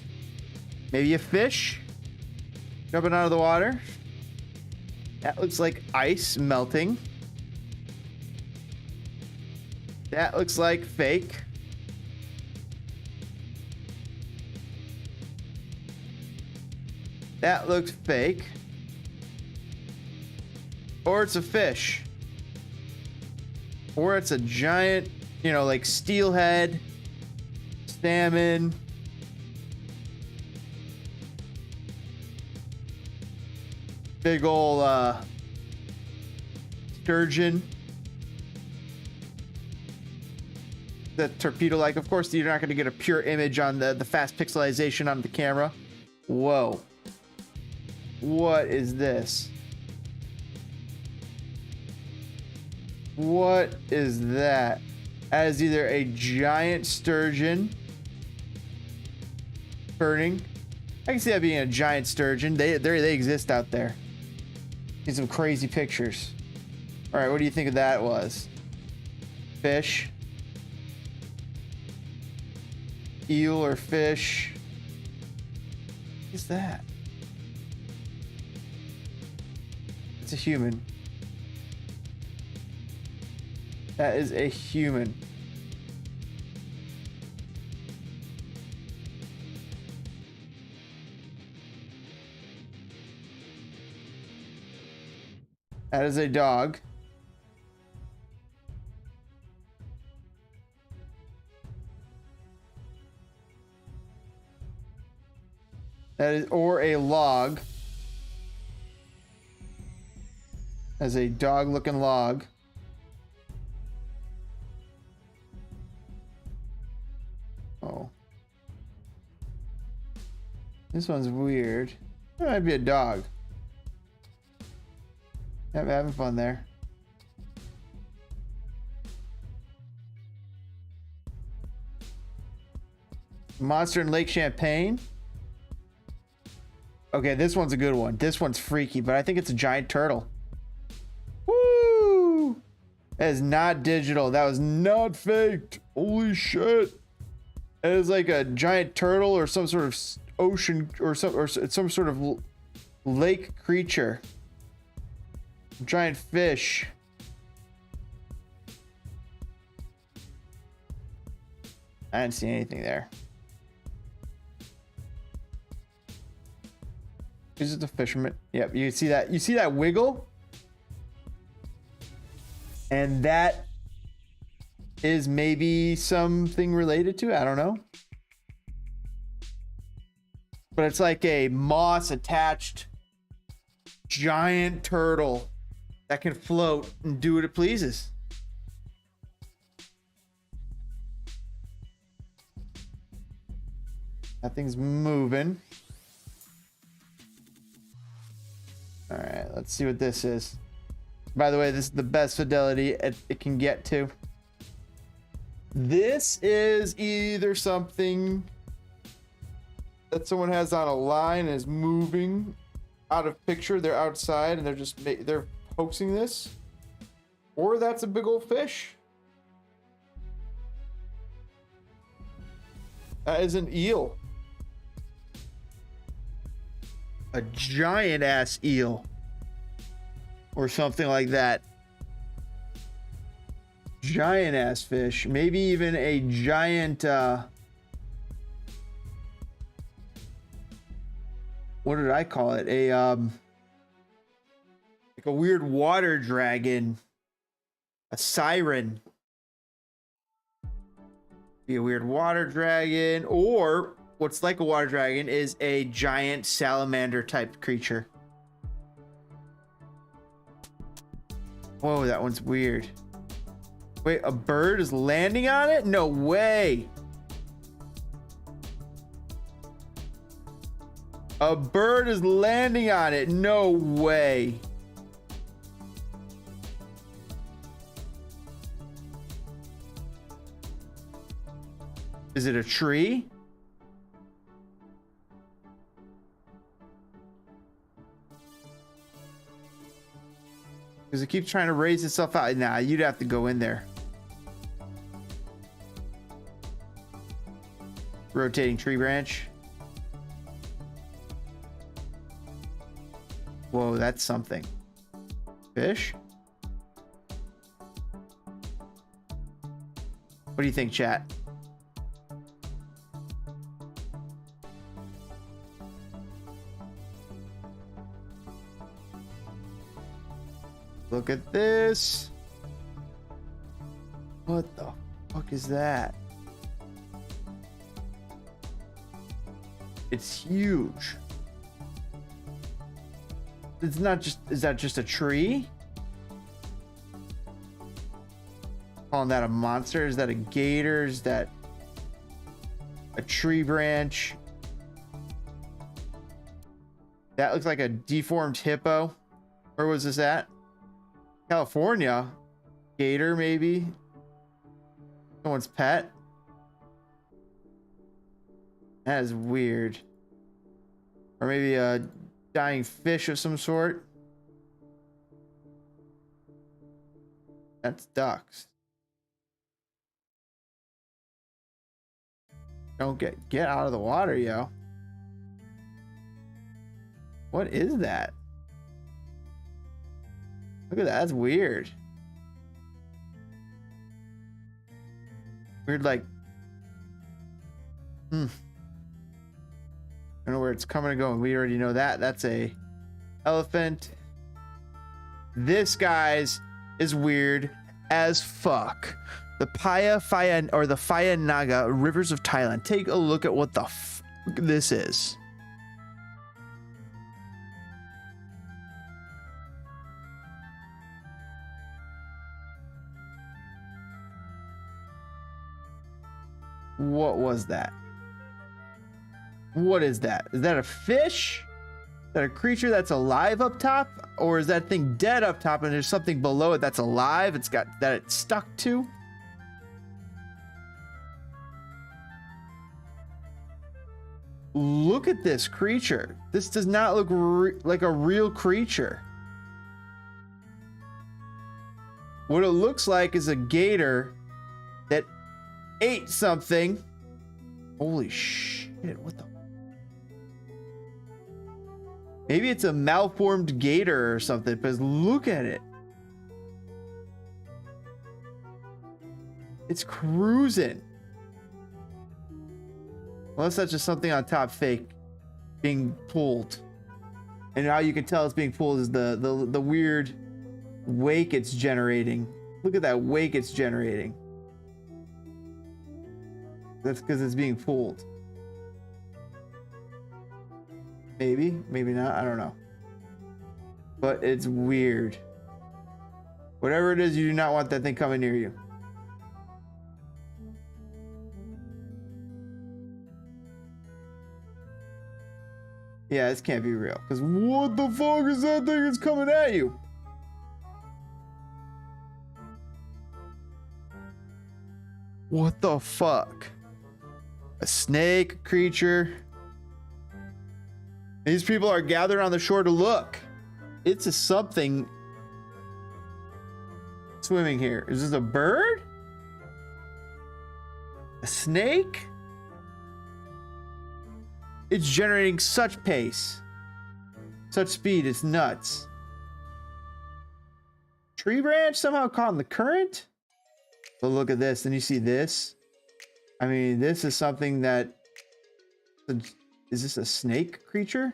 A: maybe a fish jumping out of the water. That looks like ice melting. That looks like fake. That looks fake. Or it's a fish. Or it's a giant, you know, like steelhead, salmon. Big ol' sturgeon. The torpedo like. Of course, you're not going to get a pure image on the fast pixelization on the camera. Whoa. What is this? What is that? That is either a giant sturgeon burning. I can see that being a giant sturgeon. They exist out there. Need some crazy pictures. All right, what do you think of that was? Fish? Eel or fish? What is that? It's a human. That is a human. That is a dog. That is, or a log. As a dog looking log. Oh. This one's weird. That might be a dog. Yep, having fun there. Monster in Lake Champlain. Okay, this one's a good one. This one's freaky, but I think it's a giant turtle. Woo! That is not digital. That was not faked. Holy shit. It is like a giant turtle or some sort of ocean or some sort of lake creature. Giant fish. I didn't see anything there. Is it the fisherman? Yep, you see that? You see that wiggle? And that is maybe something related to it. I don't know. But it's like a moss attached giant turtle that can float and do what it pleases. That thing's moving. All right, let's see what this is. By the way, this is the best fidelity it can get to. This is either something that someone has on a line and is moving out of picture. They're outside and they're hoaxing this, or that's a big old fish. That is an eel. A giant ass eel or something like that. Giant ass fish, maybe even a giant what did I call it? A like a weird water dragon, a siren. Be a weird water dragon, or what's like a water dragon is a giant salamander type creature. Whoa, that one's weird. Wait, a bird is landing on it? No way. A bird is landing on it. No way. Is it a tree? Because it keeps trying to raise itself out. Nah, you'd have to go in there. Rotating tree branch. Whoa, that's something. Fish? What do you think, chat? Look at this. What the fuck is that? It's huge. It's not just, is that just a tree? Calling that a monster? Is that a gator? Is that a tree branch? That looks like a deformed hippo. Where was this at? California? Gator, maybe? Someone's pet? That is weird. Or maybe a dying fish of some sort. That's ducks. Don't get out of the water, yo. What is that? Look at that, that's weird. Weird, like, I don't know where it's coming and going. We already know that. That's a elephant. This, guys, is weird as fuck. The Phaya or the Phaya Naga rivers of Thailand. Take a look at what the fuck this is. What was that? What is that? Is that a fish? Is that a creature that's alive up top? Or is that thing dead up top and there's something below it that's alive? It's got that it's stuck to? Look at this creature. This does not look like a real creature. What it looks like is a gator that ate something. Holy shit, what the? Maybe it's a malformed gator or something, because look at it. It's cruising. Unless that's just something on top fake being pulled. And how you can tell it's being pulled is the weird wake it's generating. Look at that wake it's generating. That's because it's being pulled. Maybe, maybe not, I don't know. But it's weird. Whatever it is, you do not want that thing coming near you. Yeah, this can't be real. Because what the fuck is that thing that's coming at you? What the fuck? A snake creature. These people are gathered on the shore to look. It's a something swimming here. Is this a bird? A snake? It's generating such pace, such speed, it's nuts. Tree branch somehow caught in the current? But look at this, and you see this? I mean, this is something that... Is this a snake creature?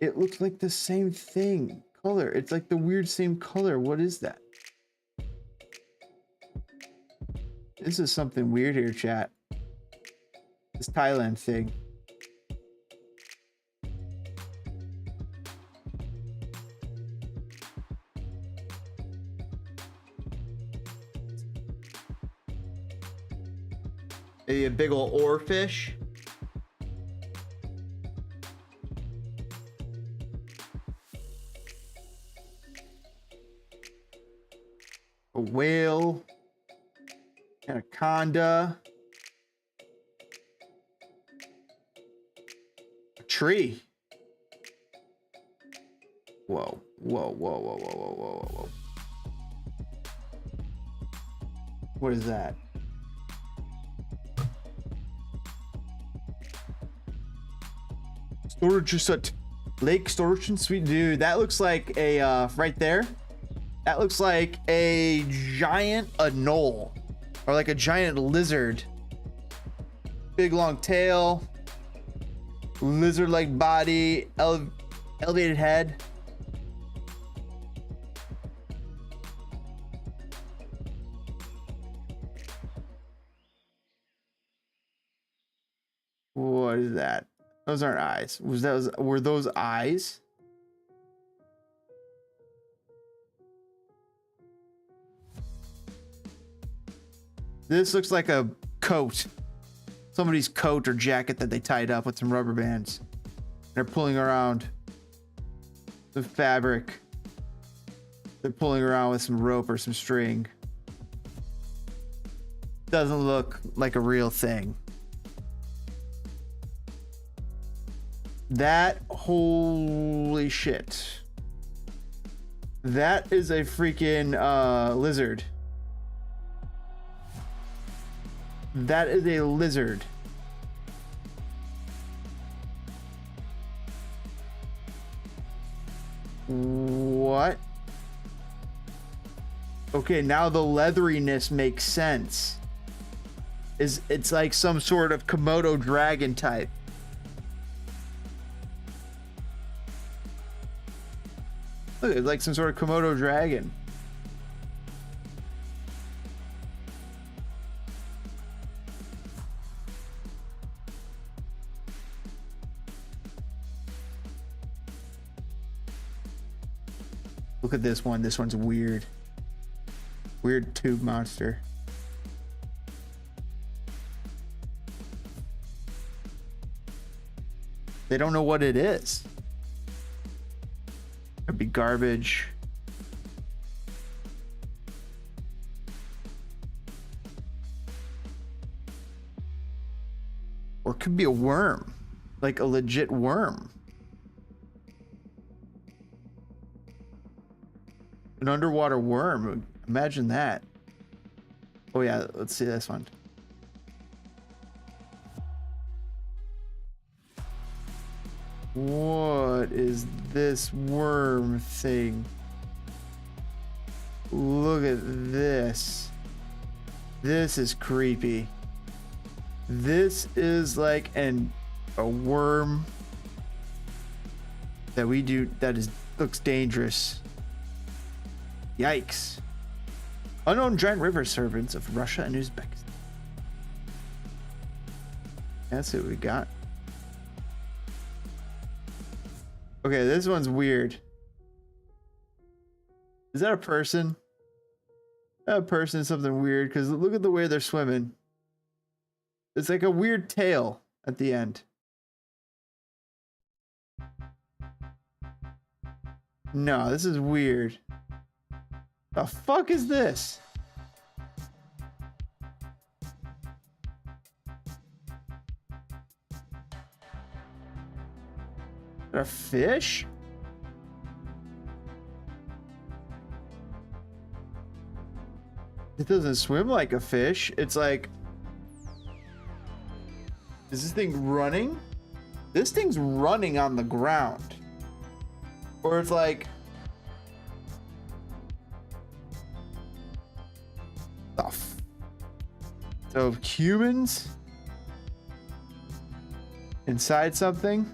A: It looks like the same thing. Color. It's like the weird same color. What is that? This is something weird here, chat. This Thailand thing. Maybe a big ol' oarfish. A whale. Anaconda. A tree. Whoa, whoa, whoa, whoa, whoa, whoa, whoa, whoa. What is that? Storage at Lake Storage and Suite. Dude, that looks like a, right there. That looks like a giant anole. Or like a giant lizard. Big long tail. Lizard-like body. Elevated head. What is that? Those aren't eyes. Were those eyes? This looks like a coat. Somebody's coat or jacket that they tied up with some rubber bands. They're pulling around the fabric. They're pulling around with some rope or some string. Doesn't look like a real thing. That, holy shit. That is a freaking lizard. That is a lizard. What? Okay, now the leatheriness makes sense. It's like some sort of Komodo dragon type. Look, it's like some sort of Komodo dragon. Look at this one. This one's weird. Weird tube monster. They don't know what it is. Could be garbage. Or it could be a worm. Like a legit worm. An underwater worm. Imagine that. Oh yeah, let's see this one. What is this worm thing? Look at this. This is creepy. This is like a worm that we do that looks dangerous. Yikes. Unknown giant river serpents of Russia and Uzbekistan. That's what we got. Okay, this one's weird. Is that a person? That person is something weird because look at the way they're swimming. It's like a weird tail at the end. No, this is weird. The fuck is this? Is that a fish? It doesn't swim like a fish. It's like... Is this thing running? This thing's running on the ground. Or it's like... So humans inside something.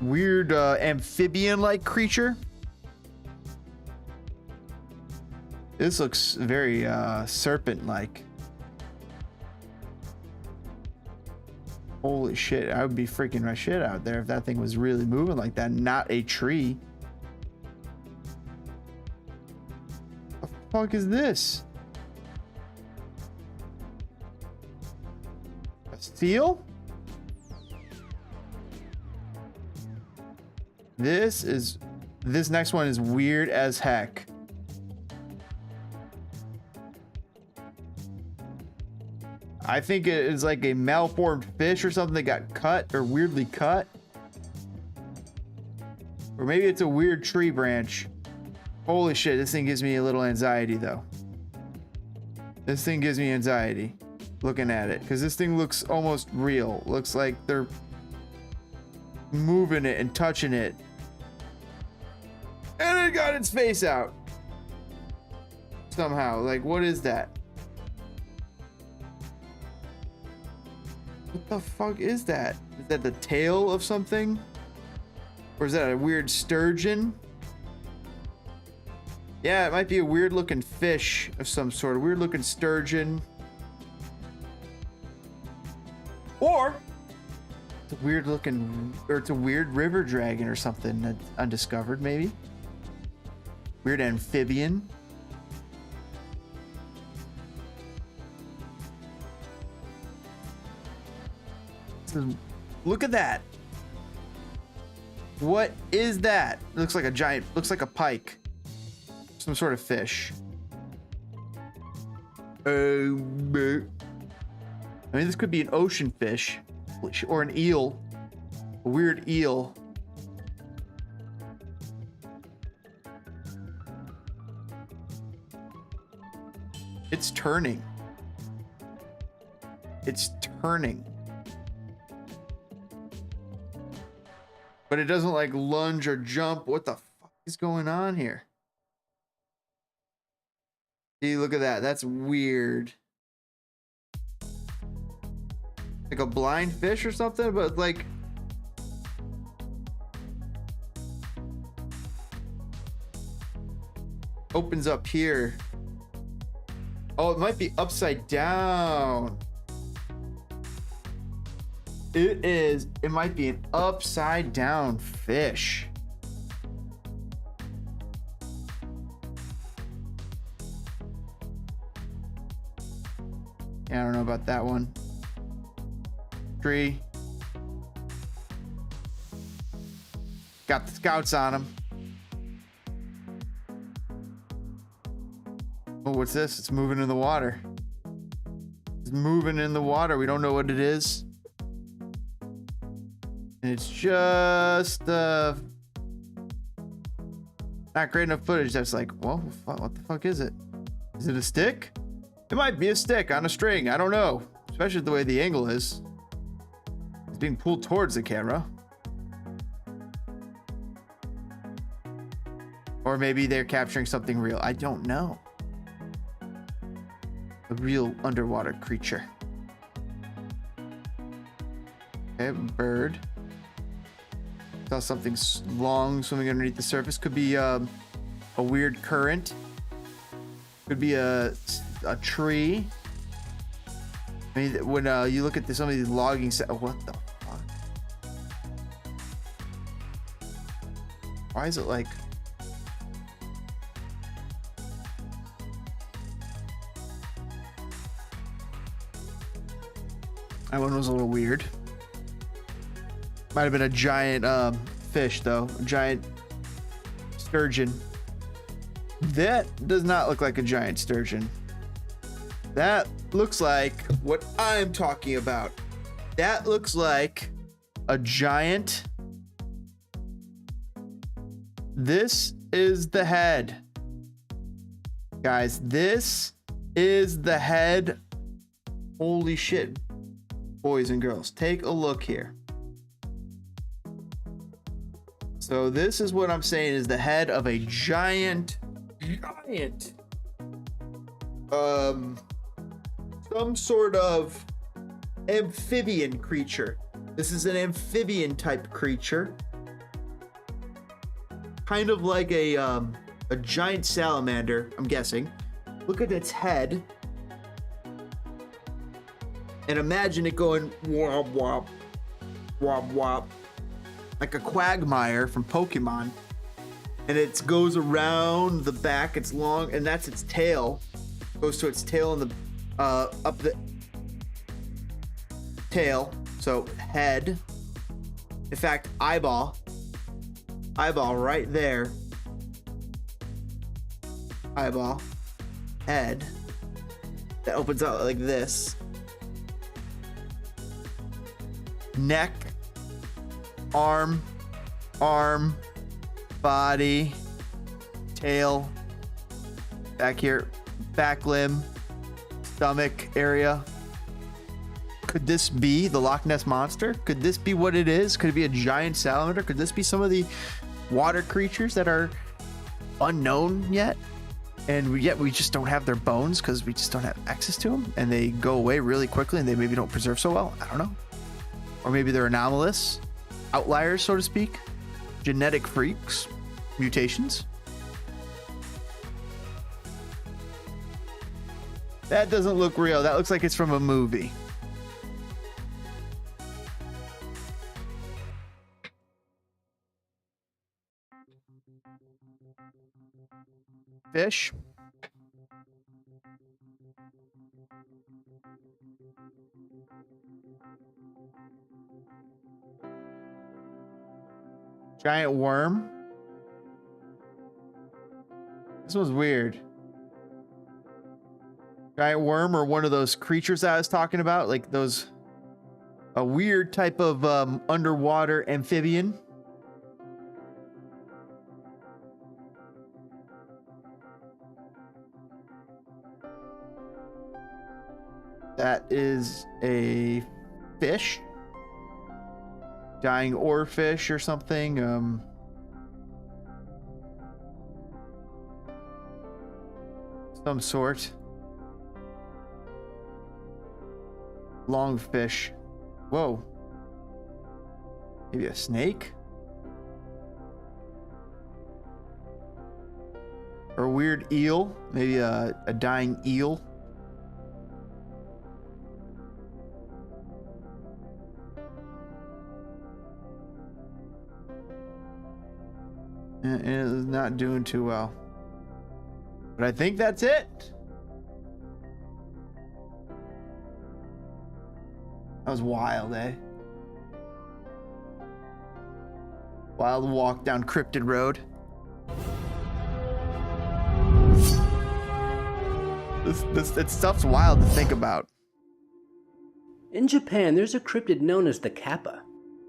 A: Weird amphibian-like creature. This looks very serpent-like. Holy shit, I would be freaking my shit out there if that thing was really moving like that, not a tree. What the fuck is this? A seal? This next one is weird as heck. I think it is like a malformed fish or something that got cut or weirdly cut. Or maybe it's a weird tree branch. Holy shit, this thing gives me a little anxiety though. This thing gives me anxiety looking at it because this thing looks almost real. Looks like they're moving it and touching it. And it got its face out. Somehow. Like, what is that? What the fuck is that? Is that the tail of something? Or is that a weird sturgeon? Yeah, it might be a weird looking fish of some sort. A weird looking sturgeon. Or it's a weird looking, or it's a weird river dragon or something that's undiscovered maybe. Weird amphibian. Look at that. What is that? It looks like a giant, looks like a pike. Some sort of fish. I mean, this could be an ocean fish or an eel. A weird eel. It's turning. It's turning. But it doesn't like lunge or jump. What the fuck is going on here? See, look at that. That's weird. Like a blind fish or something, but like... opens up here. Oh, it might be upside down. It might be an upside down fish. Yeah, I don't know about that one. Tree. Got the scouts on him. Oh, what's this? It's moving in the water. It's moving in the water. We don't know what it is. And it's just not great enough footage. That's like, well, what the fuck is it? Is it a stick? It might be a stick on a string. I don't know. Especially the way the angle is. It's being pulled towards the camera. Or maybe they're capturing something real. I don't know. A real underwater creature. Okay, bird. Saw something long swimming underneath the surface. Could be a weird current. Could be a tree. I mean, when you look at some of these logging set, what the fuck? Why is it like? That one was a little weird. Might have been a giant fish though, a giant sturgeon. That does not look like a giant sturgeon. That looks like what I'm talking about. That looks like a giant. This is the head. Guys, this is the head. Holy shit. Boys and girls, take a look here. So this is what I'm saying is the head of a giant some sort of amphibian creature. This is an amphibian type creature. Kind of like a giant salamander, I'm guessing. Look at its head. And imagine it going wop wop wop wop like a quagmire from Pokemon. And it goes around the back. It's long, and that's its tail. Goes to its tail in the up the tail. So head. In fact, eyeball right there. Eyeball, head. That opens out like this. neck, arm, body, tail, back here, back limb, stomach area. Could this be the Loch Ness Monster? Could this be what it is? Could it be a giant salamander? Could this be some of the water creatures that are unknown yet? And yet we just don't have their bones because we just don't have access to them, and they go away really quickly and they maybe don't preserve so well. I don't know. Or maybe they're anomalous, outliers, so to speak, genetic freaks, mutations. That doesn't look real. That looks like it's from a movie. Fish. Giant worm. This one's weird. Giant worm, or one of those creatures that I was talking about, like those, a weird type of underwater amphibian. That is a fish. Dying oarfish or something. Some sort. Long fish. Whoa. Maybe a snake? Or a weird eel. Maybe a dying eel. And it is not doing too well. But I think that's it. That was wild, eh? Wild walk down Cryptid Road. This stuff's wild to think about.
H: In Japan, there's a cryptid known as the kappa.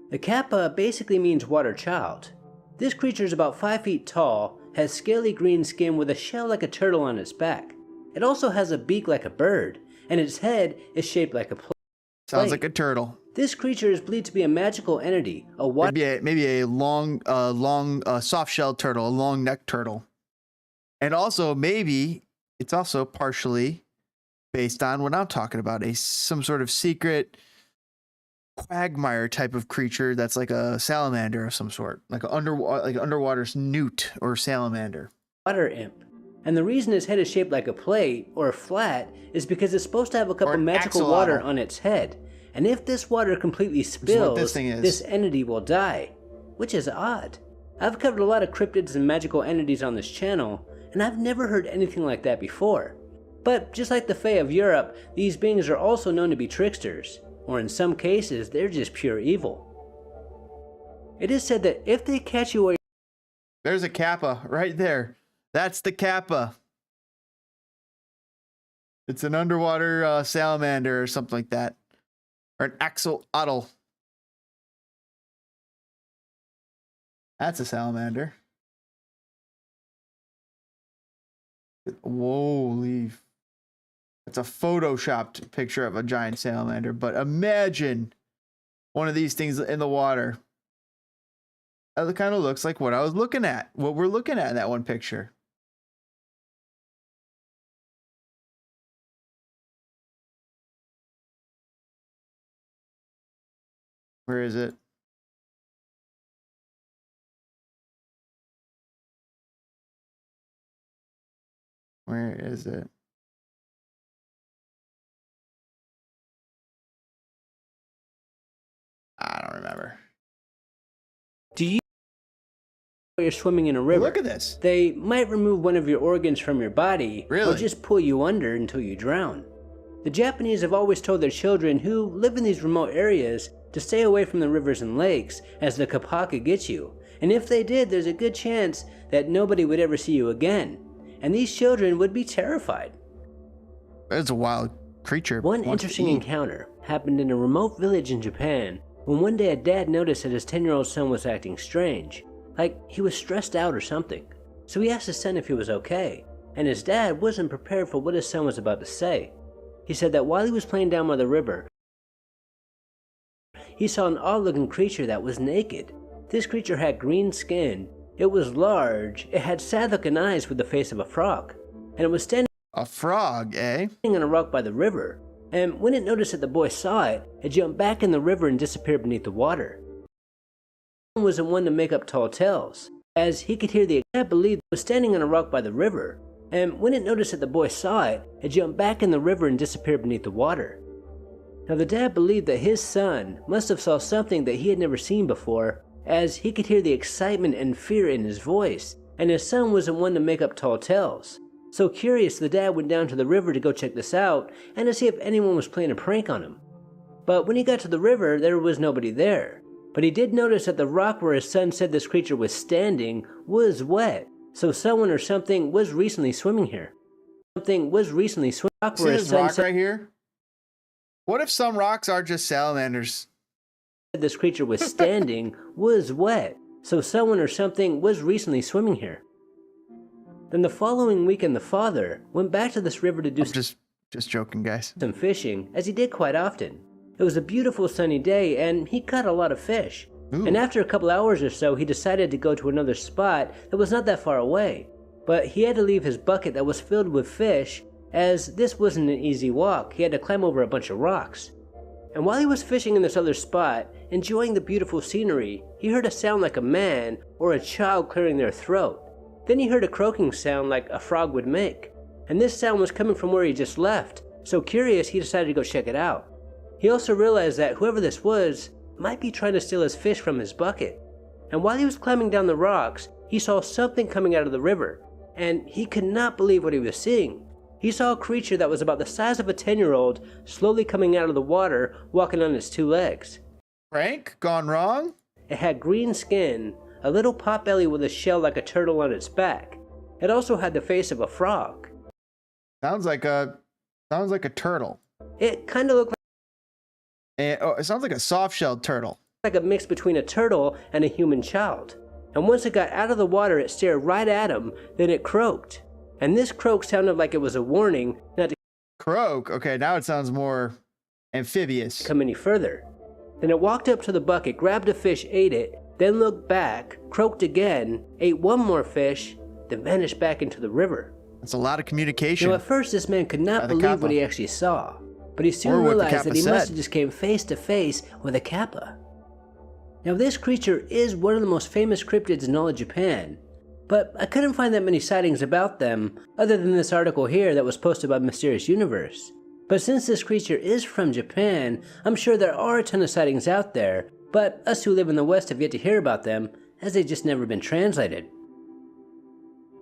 H: The kappa basically means water child. This creature is about 5 feet tall, has scaly green skin with a shell like a turtle on its back. It also has a beak like a bird, and its head is shaped like a plate.
A: Sounds like a turtle.
H: This creature is believed to be a magical entity, a water...
A: Maybe a long soft-shelled turtle, a long-necked turtle. And also, maybe it's also partially based on what I'm talking about, some sort of secret quagmire type of creature that's like a salamander of some sort, like an underwater newt or salamander.
H: Water imp. And the reason its head is shaped like a plate or flat is because it's supposed to have a cup of magical water on its head. And if this water completely spills, this entity will die, which is odd. I've covered a lot of cryptids and magical entities on this channel, and I've never heard anything like that before. But just like the Fae of Europe, these beings are also known to be tricksters, or in some cases, they're just pure evil. It is said that if they catch you...
A: There's a kappa right there. That's the kappa. It's an underwater salamander or something like that. Or an axolotl. That's a salamander. Holy. That's a photoshopped picture of a giant salamander, but imagine one of these things in the water. That kind of looks like what I was looking at, what we're looking at in that one picture. Where is it? Where is it? I don't remember.
H: Do you... While you're swimming in a river?
A: Look at this.
H: They might remove one of your organs from your body, or just pull you under until you drown. The Japanese have always told their children who live in these remote areas to stay away from the rivers and lakes, as the kappa could get you. And if they did, there's a good chance that nobody would ever see you again. And these children would be terrified.
A: It's a wild creature.
H: One interesting encounter happened in a remote village in Japan when one day a dad noticed that his 10-year-old son was acting strange, like he was stressed out or something. So he asked his son if he was okay, and his dad wasn't prepared for what his son was about to say. He said that while he was playing down by the river, he saw an odd-looking creature that was naked. This creature had green skin, it was large, it had sad-looking eyes with the face of a frog, and it was standing
A: A frog, eh?
H: on a rock by the river. And when it noticed that the boy saw it, it jumped back in the river and disappeared beneath the water. He wasn't one to make up tall tales, as he could hear the dad believed it was standing on a rock by the river, and when it noticed that the boy saw it, it jumped back in the river and disappeared beneath the water. Now the dad believed that his son must have saw something that he had never seen before, as he could hear the excitement and fear in his voice, and his son wasn't one to make up tall tales. So curious, the dad went down to the river to go check this out and to see if anyone was playing a prank on him. But when he got to the river, there was nobody there. But he did notice that the rock where his son said this creature was standing was wet, so someone or something was recently swimming here. Something was recently swimming.
A: See this rock right here? What if some rocks are just salamanders?
H: This creature was standing was wet, so someone or something was recently swimming here. Then the following weekend, the father went back to this river to do
A: just joking, guys.
H: some fishing, as he did quite often. It was a beautiful sunny day, and he caught a lot of fish.
A: Ooh.
H: And after a couple hours or so, he decided to go to another spot that was not that far away. But he had to leave his bucket that was filled with fish, as this wasn't an easy walk. He had to climb over a bunch of rocks. And while he was fishing in this other spot, enjoying the beautiful scenery, he heard a sound like a man or a child clearing their throat. Then he heard a croaking sound like a frog would make, and this sound was coming from where he just left. So curious, he decided to go check it out. He also realized that whoever this was might be trying to steal his fish from his bucket. And while he was climbing down the rocks, he saw something coming out of the river, and he could not believe what he was seeing. He saw a creature that was about the size of a 10-year-old slowly coming out of the water, walking on its 2 legs.
A: Prank gone wrong?
H: It had green skin, a little potbelly with a shell like a turtle on its back. It also had the face of a frog.
A: Sounds like a turtle.
H: It kind of looked
A: It sounds like a soft-shelled turtle.
H: like a mix between a turtle and a human child. And once it got out of the water, it stared right at him, then it croaked. And this croak sounded like it was a warning not to
A: Croak? Okay, now it sounds more amphibious.
H: come any further. Then it walked up to the bucket, grabbed a fish, ate it, then looked back, croaked again, ate one more fish, then vanished back into the river.
A: That's a lot of communication.
H: Now at first this man could not
A: By the
H: believe
A: kappa.
H: what he actually saw, but he soon
A: Or what the
H: realized
A: kappa
H: that he must
A: said.
H: have just came face to face with a kappa. Now this creature is one of the most famous cryptids in all of Japan, but I couldn't find that many sightings about them other than this article here that was posted by Mysterious Universe. But since this creature is from Japan, I'm sure there are a ton of sightings out there, but us who live in the West have yet to hear about them, as they've just never been translated.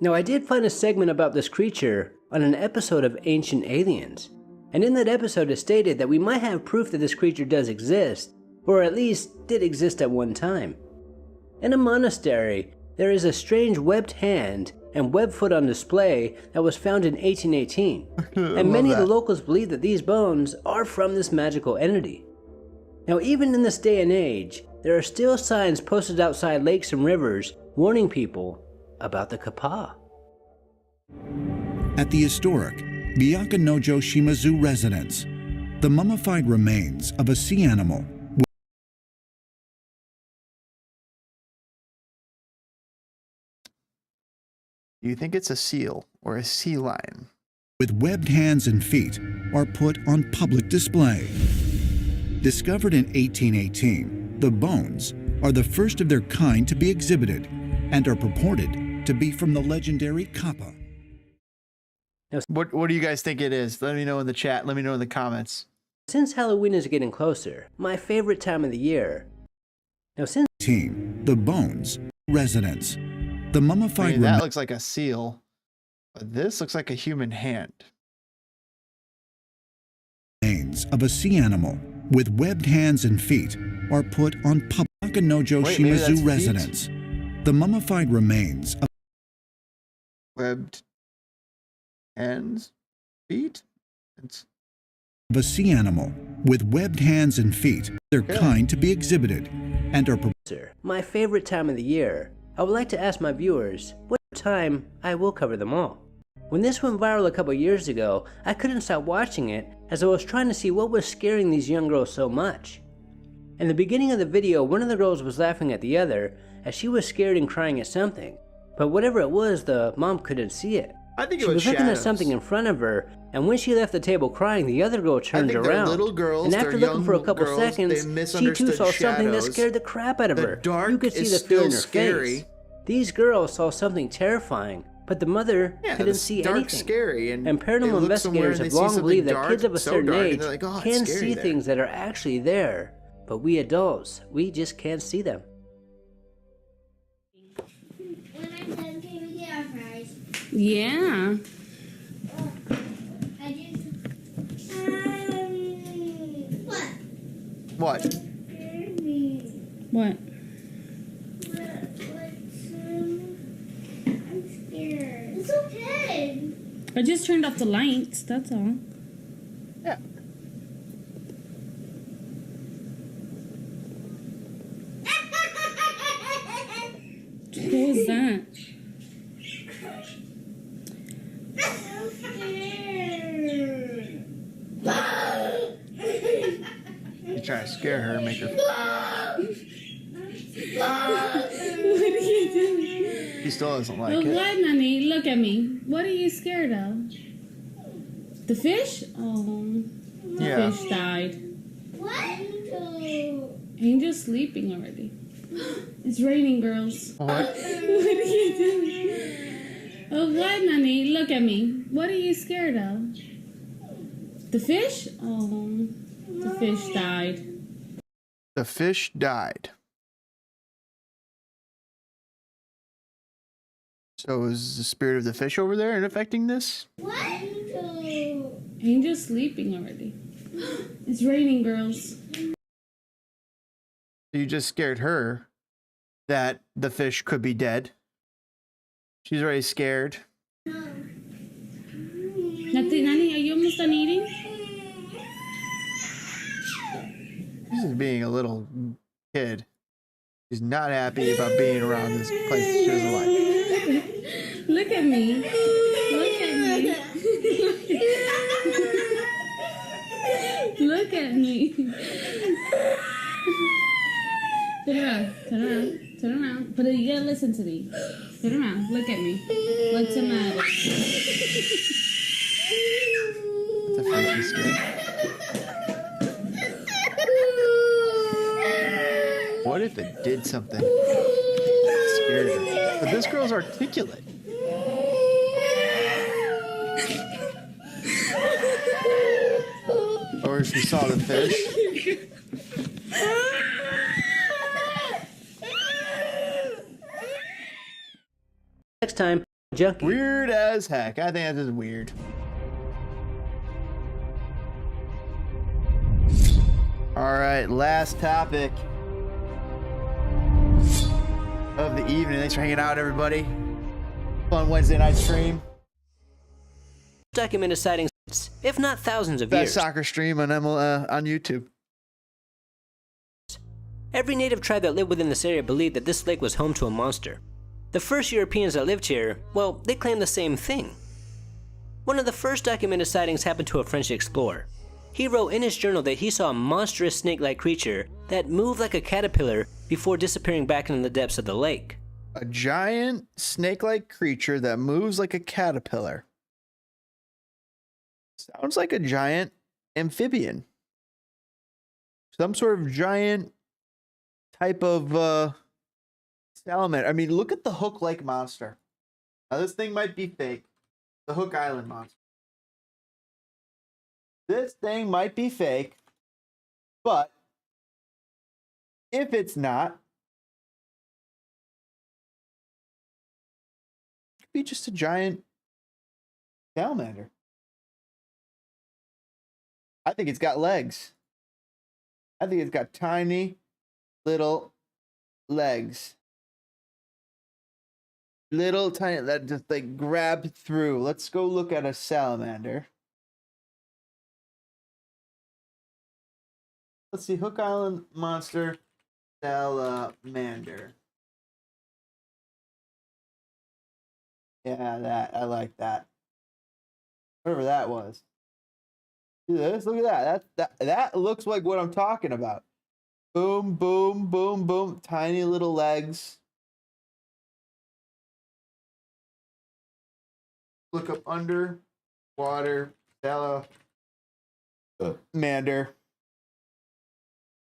H: Now I did find a segment about this creature on an episode of Ancient Aliens, and in that episode it stated that we might have proof that this creature does exist, or at least did exist at one time. In a monastery, there is a strange webbed hand and webbed foot on display that was found in 1818, and many of the locals believe that these bones are from this magical entity. Now even in this day and age, there are still signs posted outside lakes and rivers warning people about the kappa.
I: At the historic Byakanojo Shimazu residence, the mummified remains of a sea animal
A: Do you think it's a seal or a sea lion?
I: with webbed hands and feet are put on public display. Discovered in 1818, the bones are the first of their kind to be exhibited and are purported to be from the legendary kappa.
A: What do you guys think it is? Let me know in the chat. Let me know in the comments.
H: Since Halloween is getting closer, my favorite time of the year. Now since
I: The bones residence. The
A: I
I: mummified
A: mean, that looks like a seal, but this looks like a human hand.
I: remains of a sea animal with webbed hands and feet are put on Byakanojo
A: Wait, maybe that's
I: Shimazu
A: feet?
I: residence. The mummified remains of
A: Webbed hands, feet. It's
I: a sea animal With webbed hands and feet, they're kind to be exhibited and are
H: my favorite time of the year. I would like to ask my viewers, what time I will cover them all. When this went viral a couple years ago, I couldn't stop watching it as I was trying to see what was scaring these young girls so much. In the beginning of the video, one of the girls was laughing at the other as she was scared and crying at something, but whatever it was, the mom couldn't see it.
A: I think
H: She was looking at something in front of her, and when she left the table crying, the other girl turned around.
A: Little girls,
H: and after looking for a couple seconds, she too saw something that
A: shadows.
H: scared the crap out of her.
A: Dark
H: You could see
A: is
H: the fear in
A: still
H: her
A: scary.
H: face. These girls saw something terrifying, but the mother couldn't see anything.
A: Scary, and
H: paranormal investigators have long believed that kids of a certain age can see things that are actually there, but we adults, we just can't see them.
J: When I'm done, can we get our fries?
K: Yeah.
J: What?
A: What?
K: What?
J: I'm scared. It's okay.
K: I just turned off the lights, that's all.
A: Yeah.
K: Who was that?
J: I'm scared.
A: You trying to scare her, make her.
K: What are you doing?
A: She still doesn't like
K: Oh,
A: it.
K: what, Nanny? Look at me. What are you scared of? The fish? Oh, the
A: Yeah.
K: fish died.
J: What?
K: Angel's sleeping already. It's raining, girls.
A: What?
K: What are you doing? Oh, what, Nanny? Look at me. What are you scared of? The fish? Oh, the fish died.
A: The fish died. So is the spirit of the fish over there and affecting this?
J: What?
K: Angel's sleeping already. It's raining, girls.
A: You just scared her that the fish could be dead. She's already scared.
K: Nanny, are you almost done eating?
A: She's just being a little kid. She's not happy about being around this place she doesn't like.
K: Look at me. Look at me. Look at me. Turn around. Turn around. Turn around. But you gotta listen to me. Turn around. Look at me. What's the matter?
A: It's a freaky skin. What if it did something? Scared her. But this girl's articulate. Or she saw the fish.
H: Next time, junkie.
A: Weird as heck. I think that is weird. All right, last topic of the evening. Thanks for hanging out, everybody. Fun Wednesday night stream.
H: Documented sightings, if not thousands of
A: Best
H: years.
A: soccer stream on on YouTube.
H: Every native tribe that lived within this area believed that this lake was home to a monster. The first Europeans that lived here, well, they claimed the same thing. One of the first documented sightings happened to a French explorer. He wrote in his journal that he saw a monstrous snake-like creature that moved like a caterpillar before disappearing back into the depths of the lake.
A: A giant snake-like creature that moves like a caterpillar. Sounds like a giant amphibian. Some sort of giant type of salamander. I mean, look at the hook-like monster. Now, this thing might be fake. The Hook Island monster. This thing might be fake, but if it's not, it could be just a giant salamander. I think it's got legs. I think it's got tiny little legs. Little tiny that just like grab through. Let's go look at a salamander. Let's see, Hook Island monster salamander. Yeah, that I like that. Whatever that was. See this? Look at that looks like what I'm talking about. Boom, boom, boom, boom. Tiny little legs. Look up under water salamander.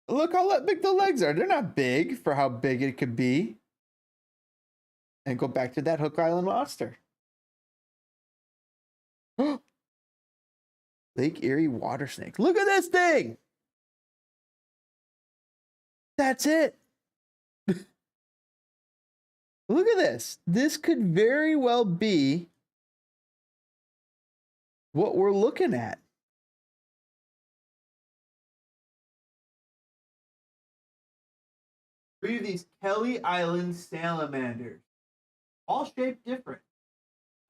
A: Look how big the legs are. They're not big for how big it could be. And go back to that Hook Island monster. Lake Erie water snake. Look at this thing. That's it. Look at this. This could very well be what we're looking at. Three of these Kelly Island salamanders, all shaped different.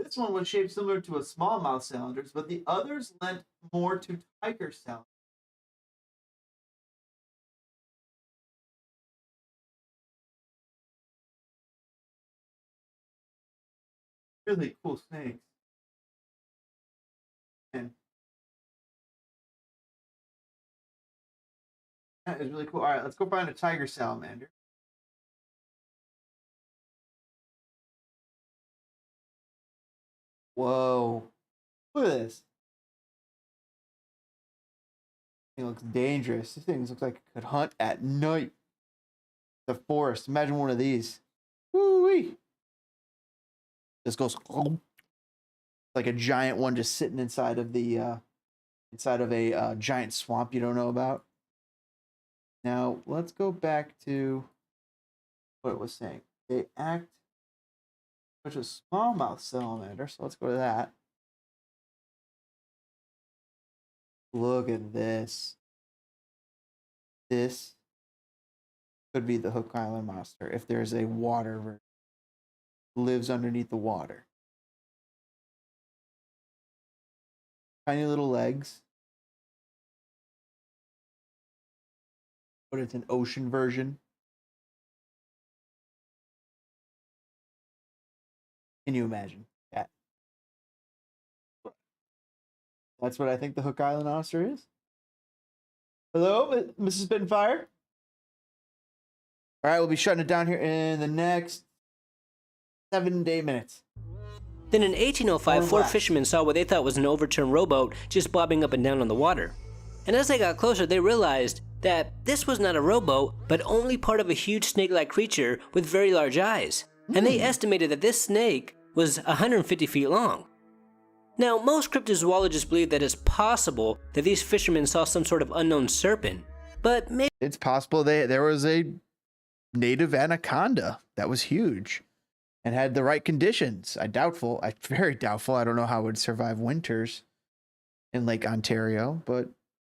A: This one was shaped similar to a smallmouth salamanders, but the others lent more to tiger salamanders. Really cool snakes. And that is really cool. All right, let's go find a tiger salamander. Whoa. Look at this. It looks dangerous. This thing looks like it could hunt at night. The forest. Imagine one of these. Woo-wee. This goes like a giant one just sitting inside of the a giant swamp you don't know about. Now let's go back to what it was saying. They act which is smallmouth salamander. So let's go to that. Look at this. This could be the Hook Island monster if there's a water version. Lives underneath the water. Tiny little legs. But it's an ocean version. Can you imagine that? That's what I think the Hook Island monster is. Hello, Mrs. Spitfire. All right, we'll be shutting it down here in the next 7 minutes.
H: Then in 1805, four fishermen saw what they thought was an overturned rowboat just bobbing up and down on the water. And as they got closer, they realized that this was not a rowboat, but only part of a huge snake-like creature with very large eyes. And they estimated that this snake was 150 feet long. Now, most cryptozoologists believe that it's possible that these fishermen saw some sort of unknown serpent, but maybe
A: it's possible there was a native anaconda that was huge and had the right conditions. Very doubtful. I don't know how it would survive winters in Lake Ontario, but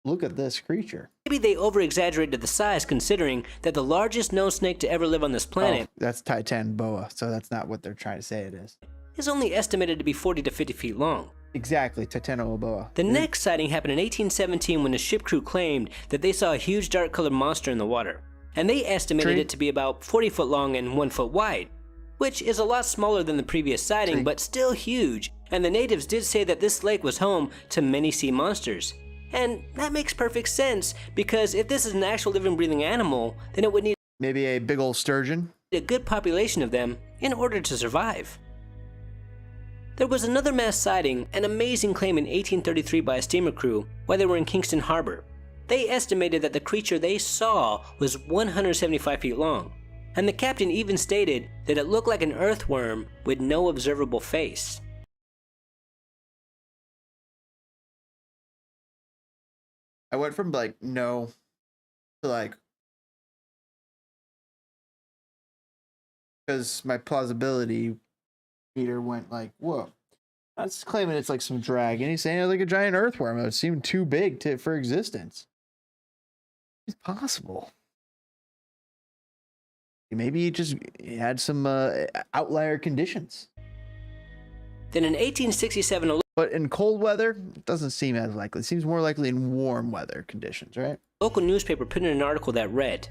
A: look at this creature.
H: Maybe they over-exaggerated the size, considering that the largest known snake to ever live on this planet
A: that's Titan boa, so that's not what they're trying to say it is.
H: Is only estimated to be 40 to 50 feet long.
A: Exactly, Titanoboa.
H: The next sighting happened in 1817 when a ship crew claimed that they saw a huge dark-colored monster in the water. And they estimated it to be about 40 foot long and 1 foot wide, which is a lot smaller than the previous sighting, but still huge. And the natives did say that this lake was home to many sea monsters. And that makes perfect sense, because if this is an actual living, breathing animal, then it would need
A: maybe a big old sturgeon,
H: a good population of them in order to survive. There was another mass sighting, an amazing claim in 1833 by a steamer crew while they were in Kingston Harbor. They estimated that the creature they saw was 175 feet long, and the captain even stated that it looked like an earthworm with no observable face.
A: I went from like no to like, because my plausibility meter went like, whoa. That's claiming it's like some dragon. He's saying it's like a giant earthworm. It seemed too big for existence. It's possible. Maybe he just had some outlier conditions.
H: Then in 1867,
A: but in cold weather, it doesn't seem as likely. It seems more likely in warm weather conditions, right?
H: A local newspaper put in an article that read,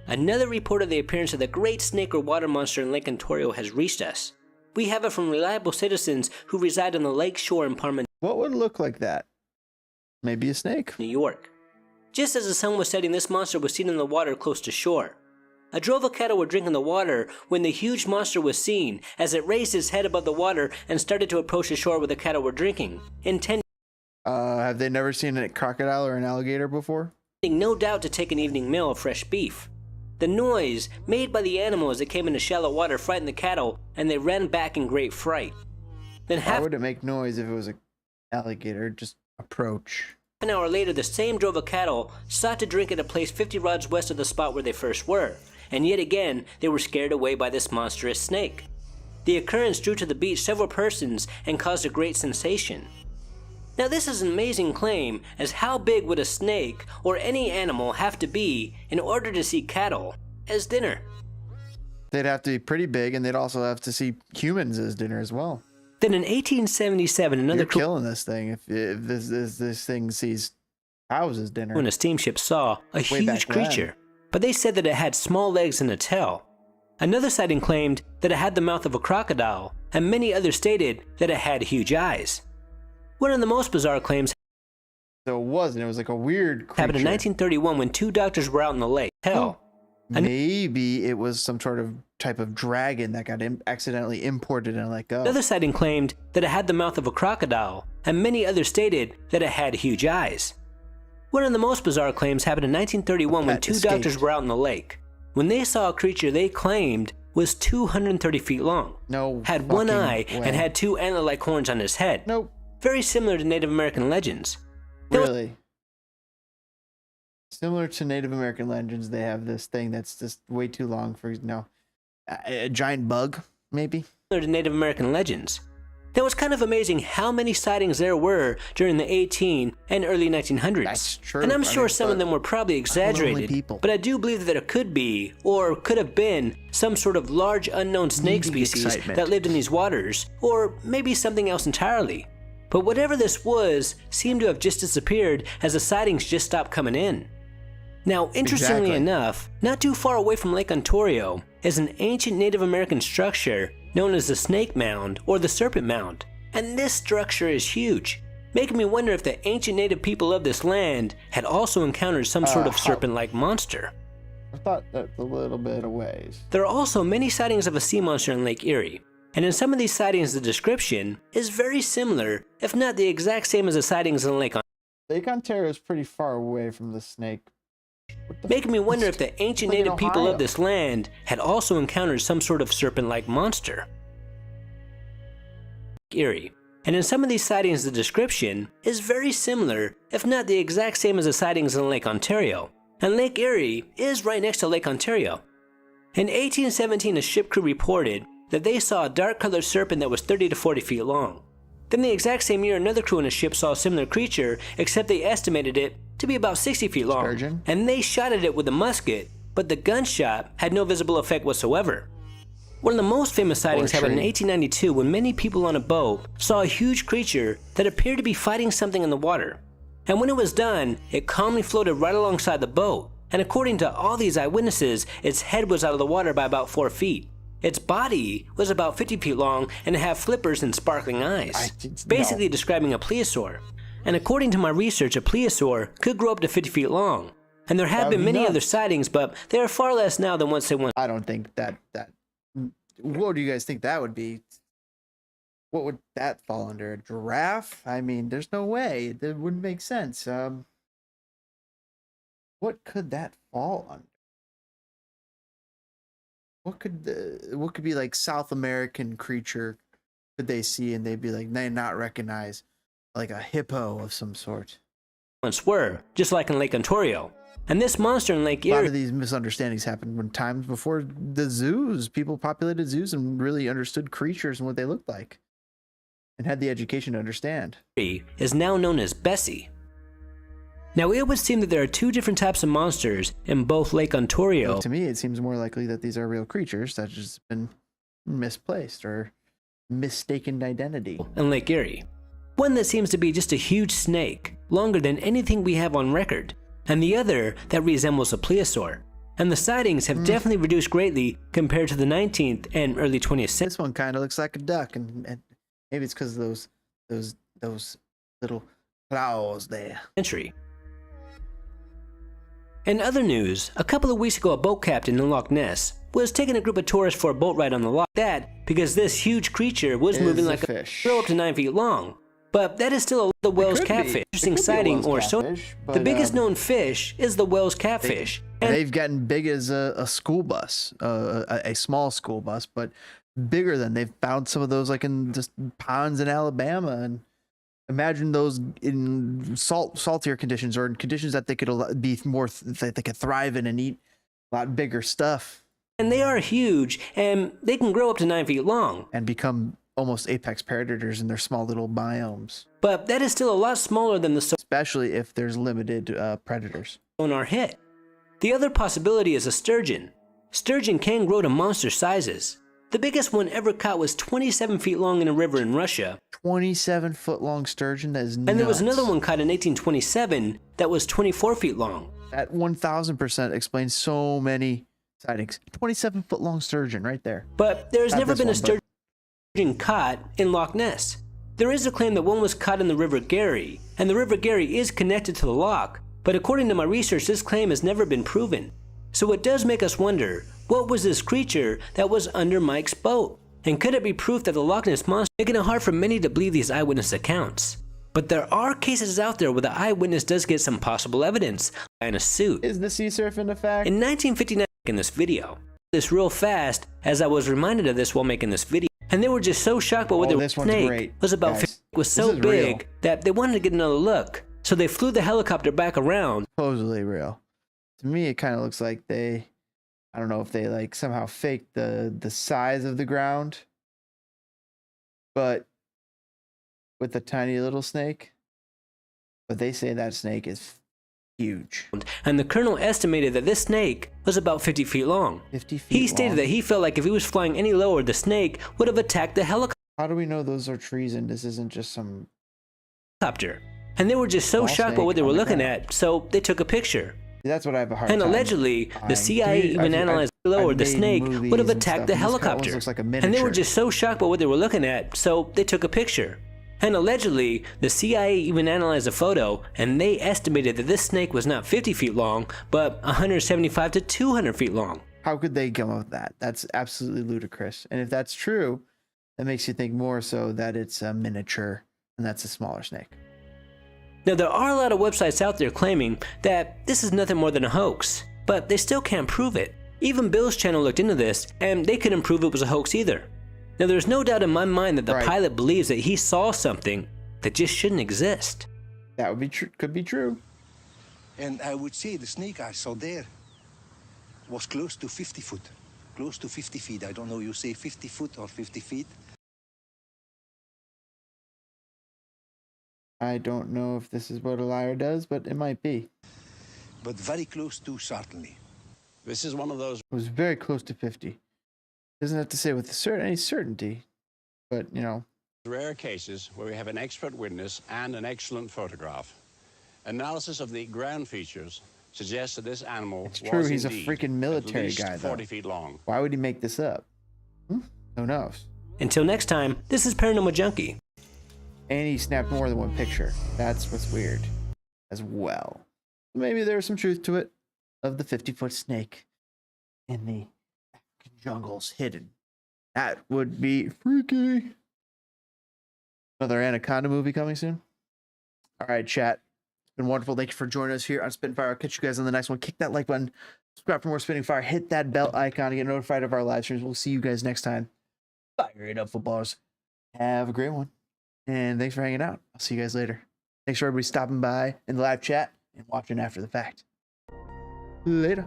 H: "Another report of the appearance of the great snake or water monster in Lake Ontario has reached us. We have it from reliable citizens who reside on the lake shore in Parma,
A: What would look like that? Maybe a snake.
H: New York. Just as the sun was setting, this monster was seen in the water close to shore. A drove of cattle were drinking the water when the huge monster was seen as it raised its head above the water and started to approach the shore where the cattle were drinking, intending
A: Have they never seen a crocodile or an alligator before?
H: no doubt to take an evening meal of fresh beef. The noise made by the animal as it came into shallow water frightened the cattle, and they ran back in great fright. Then
A: Why would it make noise if it was an alligator? Just approach.
H: an hour later, the same drove of cattle sought to drink at a place 50 rods west of the spot where they first were, and yet again they were scared away by this monstrous snake. The occurrence drew to the beach several persons and caused a great sensation. Now this is an amazing claim, as how big would a snake or any animal have to be in order to see cattle as dinner?
A: They'd have to be pretty big, and they'd also have to see humans as dinner as well.
H: Then in 1877, another
A: You're killing this thing if this thing sees cows as dinner.
H: when a steamship saw a
A: Way back
H: huge creature, but they said that it had small legs and a tail. Another sighting claimed that it had the mouth of a crocodile, and many others stated that it had huge eyes. One of the most bizarre claims
A: So it wasn't. It was like a weird creature.
H: happened in 1931 when two doctors were out in the lake. Hell,
A: Maybe it was some sort of type of dragon that got accidentally imported and let go.
H: another sighting claimed that it had the mouth of a crocodile, and many others stated that it had huge eyes. One of the most bizarre claims happened in 1931 when
A: Pet
H: two
A: escaped.
H: doctors were out in the lake, when they saw a creature they claimed was 230 feet long,
A: No
H: had one
A: fucking
H: eye,
A: way.
H: and had two antler-like horns on his head.
A: Nope.
H: Very similar to Native American legends. There was
A: Really? Similar to Native American legends, they have this thing that's just way too long for, a giant bug, maybe?
H: similar to Native American legends. That was kind of amazing how many sightings there were during the 18 and early 1900s.
A: That's true.
H: And I'm
A: I
H: sure
A: mean,
H: some of them were probably exaggerated,
A: people.
H: but I do believe that it could be, or could have been, some sort of large unknown snake
A: Needing
H: species
A: excitement.
H: that lived in these waters, or maybe something else entirely. But whatever this was seemed to have just disappeared as the sightings just stopped coming in. Now, interestingly
A: Exactly.
H: enough, not too far away from Lake Ontario is an ancient Native American structure known as the Snake Mound or the Serpent Mound. And this structure is huge, making me wonder if the ancient native people of this land had also encountered some sort of serpent-like monster.
A: I thought that's a little bit of ways.
H: There are also many sightings of a sea monster in Lake Erie, and in some of these sightings the description is very similar, if not the exact same as the sightings in Lake Ontario.
A: Lake Ontario is pretty far away from the snake.
H: Making me wonder if the ancient
A: Like in
H: native people
A: Ohio.
H: of this land had also encountered some sort of serpent-like monster. Erie. And in some of these sightings the description is very similar, if not the exact same as the sightings in Lake Ontario. And Lake Erie is right next to Lake Ontario. In 1817 a ship crew reported that they saw a dark-colored serpent that was 30 to 40 feet long. Then the exact same year another crew on a ship saw a similar creature, except they estimated it to be about 60 feet long.
A: Sturgeon?
H: And they shot at it with a musket, but the gunshot had no visible effect whatsoever. One of the most famous sightings happened in 1892 when many people on a boat saw a huge creature that appeared to be fighting something in the water. And when it was done, it calmly floated right alongside the boat, and according to all these eyewitnesses, its head was out of the water by about 4 feet. Its body was about 50 feet long and it had flippers and sparkling eyes, basically describing a plesiosaur. And according to my research, a plesiosaur could grow up to 50 feet long. And there have
A: That would
H: been
A: be
H: many
A: nuts.
H: other sightings, but they are far less now than once they once.
A: I don't think that. What do you guys think that would be? What would that fall under? A giraffe? I mean, there's no way. That wouldn't make sense. What could that fall under? What could be like South American creature could they see and they'd be like, they not recognize like a hippo of some sort?
H: Once were, just like in Lake Ontario. And this monster in Lake
A: A lot
H: Erie
A: of these misunderstandings happened when times before the zoos. People populated zoos and really understood creatures and what they looked like, and had the education to understand.
H: is now known as Bessie. Now it would seem that there are two different types of monsters in both Lake Ontario.
A: But to me, it seems more likely that these are real creatures that just been misplaced or mistaken identity.
H: And Lake Erie. One that seems to be just a huge snake, longer than anything we have on record. and the other that resembles a plesiosaur. And the sightings have definitely reduced greatly compared to the 19th and early 20th century.
A: This one kind of looks like a duck, and maybe it's because of those little claws there.
H: In other news, a couple of weeks ago, a boat captain in Loch Ness was taking a group of tourists for a boat ride on the loch. That because this huge creature was moving like a fish, up to 9 feet long. But that is still the Wels catfish. Interesting sighting or so. The biggest known fish is the Wels catfish.
A: And they've gotten big as a school bus, a small school bus, but bigger than they've found some of those like in just ponds in Alabama. And imagine those in saltier conditions or in conditions that they could be more that they could thrive in and eat a lot bigger stuff.
H: And they are huge, and they can grow up to 9 feet long
A: and become almost apex predators in their small little biomes.
H: But that is still a lot smaller than the
A: especially if there's limited predators.
H: Sonar hit. The other possibility is a sturgeon. Sturgeon can grow to monster sizes. The biggest one ever caught was 27 feet long in a river in Russia.
A: 27-foot long sturgeon, that is nuts.
H: And there was another one caught in 1827 that was 24 feet long.
A: That 1000% explains so many sightings. 27-foot long sturgeon right there.
H: But there has never been a sturgeon caught in Loch Ness. There is a claim that one was caught in the River Garry, and the River Garry is connected to the loch, but according to my research, this claim has never been proven. So it does make us wonder, what was this creature that was under Mike's boat? And could it be proof that the Loch Ness monster, making it hard for many to believe these eyewitness accounts? But there are cases out there where the eyewitness does get some possible evidence, in a suit.
A: Is the sea serpent a fact?
H: In 1959, in this video, this real fast, as I was reminded of this while making this video, and they were just so shocked by what the snake was about. Was so big that they wanted to get another look, so they flew the helicopter back around.
A: Supposedly real. To me, it kind of looks like I don't know if they like somehow faked the size of the ground, but with a tiny little snake. But they say that snake is huge.
H: And the colonel estimated that this snake was about 50 feet long.
A: 50 feet
H: He stated that he felt like if he was flying any lower, the snake would have attacked the helicopter.
A: How do we know those are trees and this isn't just some
H: helicopter? And they were just so shocked by what they were looking at, so they took a picture.
A: That's what I have a hard time.
H: And allegedly, the CIA even analyzed lower the snake would have attacked the helicopter. And they were just so shocked by what they were looking at, so they took a picture. And allegedly, the CIA even analyzed a photo, and they estimated that this snake was not 50 feet long, but 175 to 200 feet long.
A: How could they come up with that? That's absolutely ludicrous. And if that's true, that makes you think more so that it's a miniature, and that's a smaller snake.
H: Now, there are a lot of websites out there claiming that this is nothing more than a hoax, but they still can't prove it. Even Bill's channel looked into this, and they couldn't prove it was a hoax either. Now, there's no doubt in my mind that the pilot believes that he saw something that just shouldn't exist.
A: That would be true. Could be true.
L: And I would say the snake I saw there was close to 50 foot. Close to 50 feet. I don't know, you say 50 foot or 50 feet?
A: I don't know if this is what a liar does, but it might be.
L: But very close to, certainly.
M: This is one of those.
A: It was very close to 50. Doesn't have to say with any certainty, but you know.
M: Rare cases where we have an expert witness and an excellent photograph. Analysis of the ground features suggests that this animal
A: it's true, he's a freaking military guy, though.
M: 40 feet long.
A: Why would he make this up? Who knows?
H: Until next time, this is Paranormal Junkie.
A: And he snapped more than one picture. That's what's weird as well. Maybe there's some truth to it of the 50-foot snake in the jungles hidden. That would be freaky. Another Anaconda movie coming soon. All right, chat. It's been wonderful. Thank you for joining us here on Spitting Fire. I'll catch you guys on the next one. Kick that like button. Subscribe for more Spitting Fire. Hit that bell icon to get notified of our live streams. We'll see you guys next time. Fire it up, footballers. Have a great one. And thanks for hanging out. I'll see you guys later. Thanks for everybody stopping by in the live chat and watching after the fact. Later.